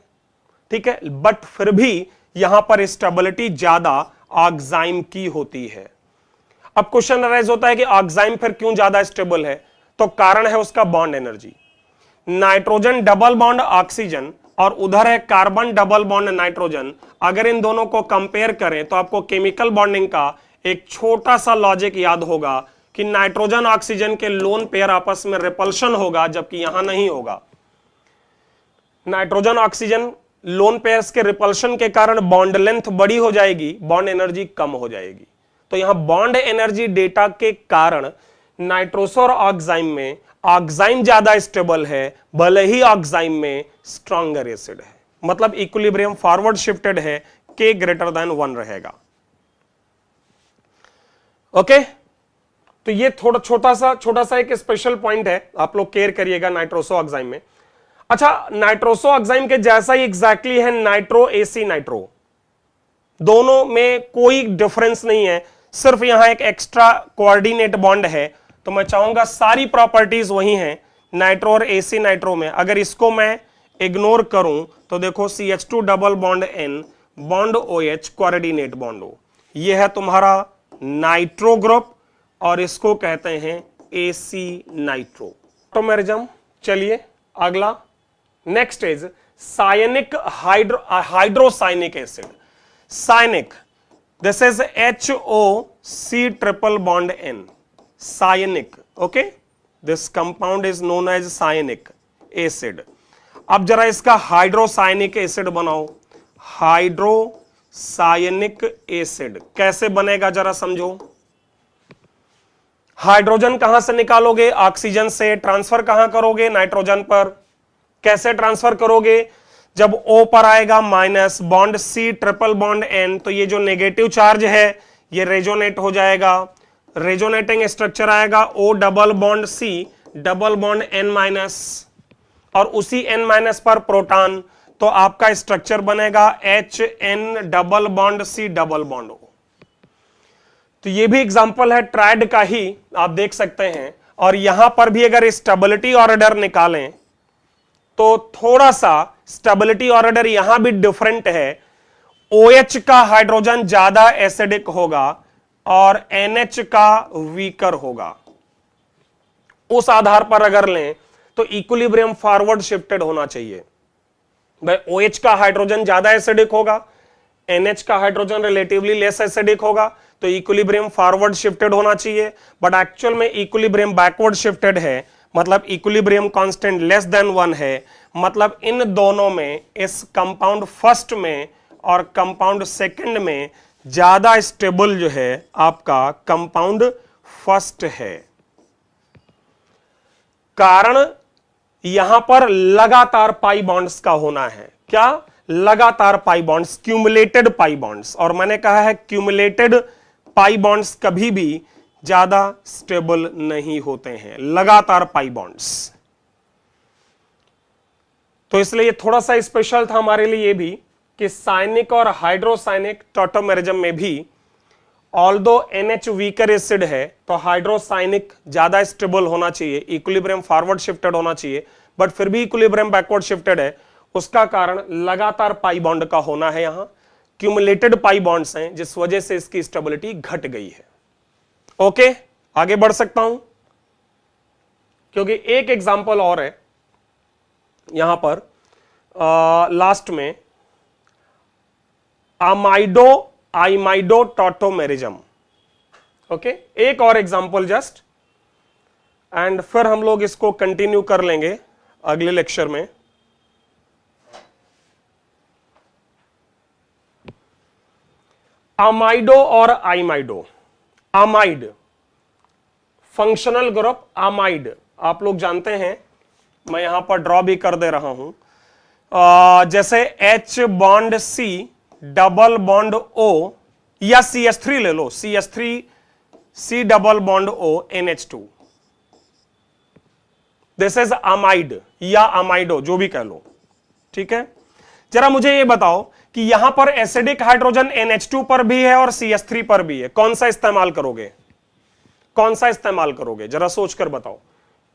ठीक है, बट फिर भी यहां पर स्टेबिलिटी ज्यादा ऑक्साइम की होती है। अब क्वेश्चन अराइज होता है कि ऑक्साइम फिर क्यों ज्यादा स्टेबल है? तो कारण है उसका bond energy. Nitrogen double bond oxygen और उधर है कार्बन डबल बॉन्ड नाइट्रोजन, अगर इन दोनों को कंपेयर करें तो आपको केमिकल बॉन्डिंग का एक छोटा सा लॉजिक याद होगा कि नाइट्रोजन ऑक्सीजन के लोन पेयर आपस में रिपल्शन होगा, जबकि यहां नहीं होगा। नाइट्रोजन ऑक्सीजन लोन पेयर्स के रिपल्शन के कारण बॉन्ड लेंथ बड़ी हो जाएगी, बॉन्ड एनर्जी कम हो जाएगी। तो यहां बॉन्ड एनर्जी डेटा के कारण नाइट्रोसो और ऑक्साइम में ऑक्साइम ज्यादा स्टेबल है, भले ही ऑक्साइम में स्ट्रॉन्गर एसिड है। मतलब इक्विलिब्रियम फॉरवर्ड शिफ्टेड है, K ग्रेटर देन 1 रहेगा। ओके, तो ये थोड़ा छोटा सा एक स्पेशल पॉइंट है, आप लोग केयर करिएगा नाइट्रोसो ऑक्साइम में। अच्छा, नाइट्रोसो ऑक्साइम के जैसा ही एग्जैक्टली है नाइट्रो AC नाइट्रो, दोनों में कोई डिफरेंस नहीं है, सिर्फ यहां एक एक्स्ट्रा कोऑर्डिनेट बॉन्ड है। तो मैं चाहूंगा सारी प्रॉपर्टीज वही हैं नाइट्रो और AC नाइट्रो में। अगर इसको मैं इग्नोर करूं तो देखो CH2 double bond N bond OH coordinate bond O, ये है तुम्हारा नाइट्रो ग्रुप और इसको कहते हैं AC नाइट्रो टॉटोमेरिज्म। चलिए अगला, next is cyanic hydrocyanic acid. Cyanic, this is HOC triple bond N, cyanic. Okay, this compound is known as cyanic acid. अब जरा इसका हाइड्रोसाइनिक एसिड बनाओ। हाइड्रोसाइनिक एसिड कैसे बनेगा जरा समझो। हाइड्रोजन कहां से निकालोगे? ऑक्सीजन से। ट्रांसफर कहां करोगे? नाइट्रोजन पर। कैसे ट्रांसफर करोगे? जब O पर आएगा minus, bond C triple bond N, तो ये जो नेगेटिव चार्ज है ये रेजोनेट हो जाएगा, रेजोनेटिंग स्ट्रक्चर आएगा O double bond C double bond N minus, और उसी N माइनस पर प्रोटॉन, तो आपका स्ट्रक्चर बनेगा HN double bond C double bond O। तो ये भी एग्जांपल है ट्राइड का ही, आप देख सकते हैं। और यहां पर भी अगर स्टेबिलिटी ऑर्डर निकालें तो थोड़ा सा स्टेबिलिटी ऑर्डर यहां भी डिफरेंट है। OH का हाइड्रोजन ज्यादा एसिडिक होगा और NH का वीकर होगा। उस आधार पर अगर लें तो इक्विलिब्रियम फॉरवर्ड शिफ्टेड होना चाहिए। भाई OH का हाइड्रोजन ज्यादा एसिडिक होगा, NH का हाइड्रोजन रिलेटिवली लेस एसिडिक होगा, तो इक्विलिब्रियम फॉरवर्ड शिफ्टेड होना चाहिए। बट एक्चुअल में इक्विलिब्रियम बैकवर्ड शिफ्टेड है, मतलब इक्विलिब्रियम कांस्टेंट लेस देन 1 है। मतलब इन दोनों में, इस कंपाउंड फर्स्ट में और कंपाउंड सेकंड में ज्यादा स्टेबल जो है आपका कंपाउंड फर्स्ट है। कारण यहां पर लगातार पाई बॉन्ड्स का होना है। क्या? लगातार pi bonds, cumulated pi bonds. और मैंने कहा है क्यूमुलेटेड पाई बॉन्ड्स कभी भी ज्यादा स्टेबल नहीं होते हैं, लगातार पाई बॉन्ड्स। तो इसलिए ये थोड़ा सा स्पेशल था हमारे लिए ये भी कि साइनिक और हाइड्रोसाइनिक टॉटोमेरिज्म में भी ऑल्दो NH वीकर एसिड है तो हाइड्रोसाइनिक ज्यादा स्टेबल होना चाहिए, इक्विलिब्रियम फॉरवर्ड शिफ्टेड होना चाहिए, बट फिर भी इक्विलिब्रियम बैकवर्ड शिफ्टेड है। उसका कारण लगातार पाई बॉन्ड का होना है, यहां क्यूमुलेटेड पाई बॉन्ड्स हैं जिस वजह से इसकी स्टेबिलिटी घट गई है। ओके, आगे बढ़ सकता हूं क्योंकि एक एग्जांपल और है यहां पर लास्ट में, आमाइडो टॉटोमेरिज्म। ओके, एक और एग्जांपल जस्ट, एंड फिर हम लोग इसको कंटिन्यू कर लेंगे अगले लेक्चर में। अमाइडो और आइमाइडो। अमाइड फंक्शनल ग्रुप अमाइड आप लोग जानते हैं, मैं यहां पर ड्रॉ भी कर दे रहा हूं। जैसे H bond C double bond O, या CH3 ले लो, CH3 C double bond O NH2, this is amide या अमाइडो, जो भी कह लो। ठीक है, जरा मुझे ये बताओ कि यहां पर एसिडिक हाइड्रोजन NH2 पर भी है और CH3 पर भी है, कौन सा इस्तेमाल करोगे? कौन सा इस्तेमाल करोगे? जरा सोचकर बताओ।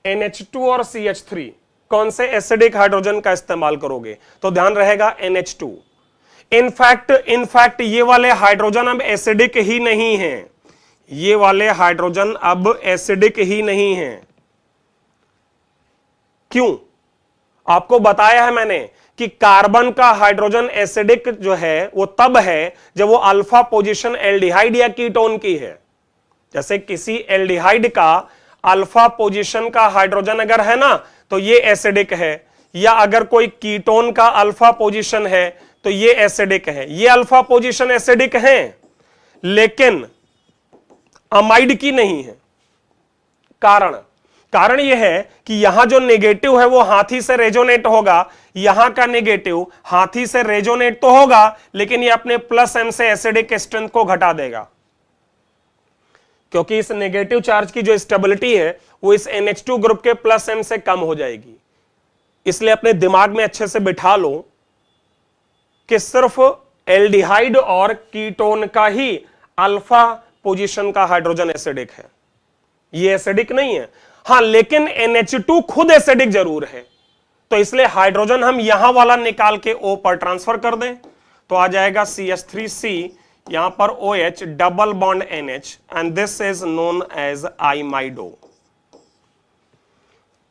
NH2 और CH3 कौन से एसिडिक हाइड्रोजन का इस्तेमाल करोगे? तो ध्यान रहेगा NH2। इनफैक्ट ये वाले हाइड्रोजन अब एसिडिक ही नहीं है, ये वाले हाइड्रोजन अब एसिडिक ही नहीं है। क्यों? आपको बताया है मैंने कि कार्बन का हाइड्रोजन एसिडिक जो है वो तब है जब वो अल्फा पोजीशन एल्डिहाइड या कीटोन की है। जैसे किसी एल्डिहाइड का अल्फा पोजीशन का हाइड्रोजन अगर है ना तो ये एसिडिक है, या अगर कोई कीटोन का अल्फा पोजीशन है तो ये एसिडिक है। ये अल्फा पोजीशन एसिडिक है लेकिन अमाइड की नहीं है। कारण यह है कि यहां जो नेगेटिव है वो हाथी से रेजोनेट होगा, यहां का नेगेटिव हाथी से रेजोनेट तो होगा लेकिन ये अपने प्लस m से एसिडिक स्ट्रेंथ को घटा देगा, क्योंकि इस नेगेटिव चार्ज की जो स्टेबिलिटी है वो इस NH2 ग्रुप के प्लस m से कम हो जाएगी। इसलिए अपने दिमाग में अच्छे से बिठा लो कि सिर्फ एल्डिहाइड और कीटोन का ही अल्फा पोजीशन का हाइड्रोजन एसिडिक है, ये एसिडिक नहीं है। हां, लेकिन NH2 खुद एसिडिक जरूर है, तो इसलिए हाइड्रोजन हम यहां वाला निकाल के O पर ट्रांसफर कर दें तो आ जाएगा CH3C, यहां पर OH double bond NH, and this is known as imido.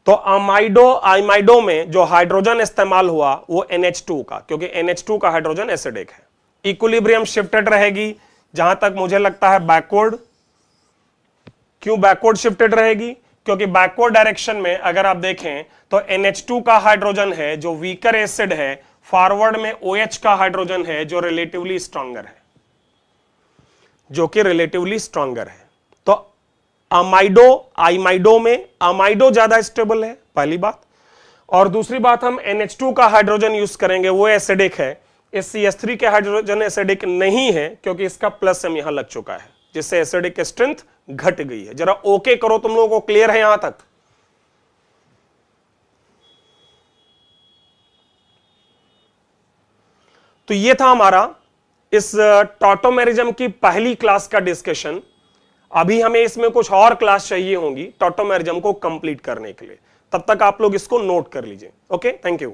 तो आइमाइडो में जो हाइड्रोजन इस्तेमाल हुआ वो NH2 का, क्योंकि NH2 का हाइड्रोजन एसिडिक है। इक्विलिब्रियम शिफ्टेड रहेगी जहां तक मुझे लगता है बैकवर्ड। क्यों बैकवर्ड शिफ्टेड रहेगी? क्योंकि बैकवर्ड डायरेक्शन में अगर आप देखें तो NH2 का हाइड्रोजन है जो वीकर एसिड है, फॉरवर्ड में OH का हाइड्रोजन है जो रिलेटिवली स्ट्रॉन्गर है, तो आइमाइडो में आइमाइडो ज्यादा स्टेबल है, पहली बात। और दूसरी बात, हम NH2 का हाइड्रोजन यूज करेंगे, वो एसिडिक है। इस CH3 के हाइड्रोजन एसिडिक नहीं है क्योंकि इसका प्लस एम यहां लग चुका है, जिससे एसिडिक की स्ट्रेंथ घट गई है। जरा ओके करो, तुम लोगों को क्लियर है यहां तक? तो ये था हमारा इस टॉटोमेरिज्म की पहली क्लास का डिस्कशन। अभी हमें इसमें कुछ और क्लास चाहिए होंगी टॉटोमेरिज्म को कंप्लीट करने के लिए, तब तक आप लोग इसको नोट कर लीजिए। Okay, thank you.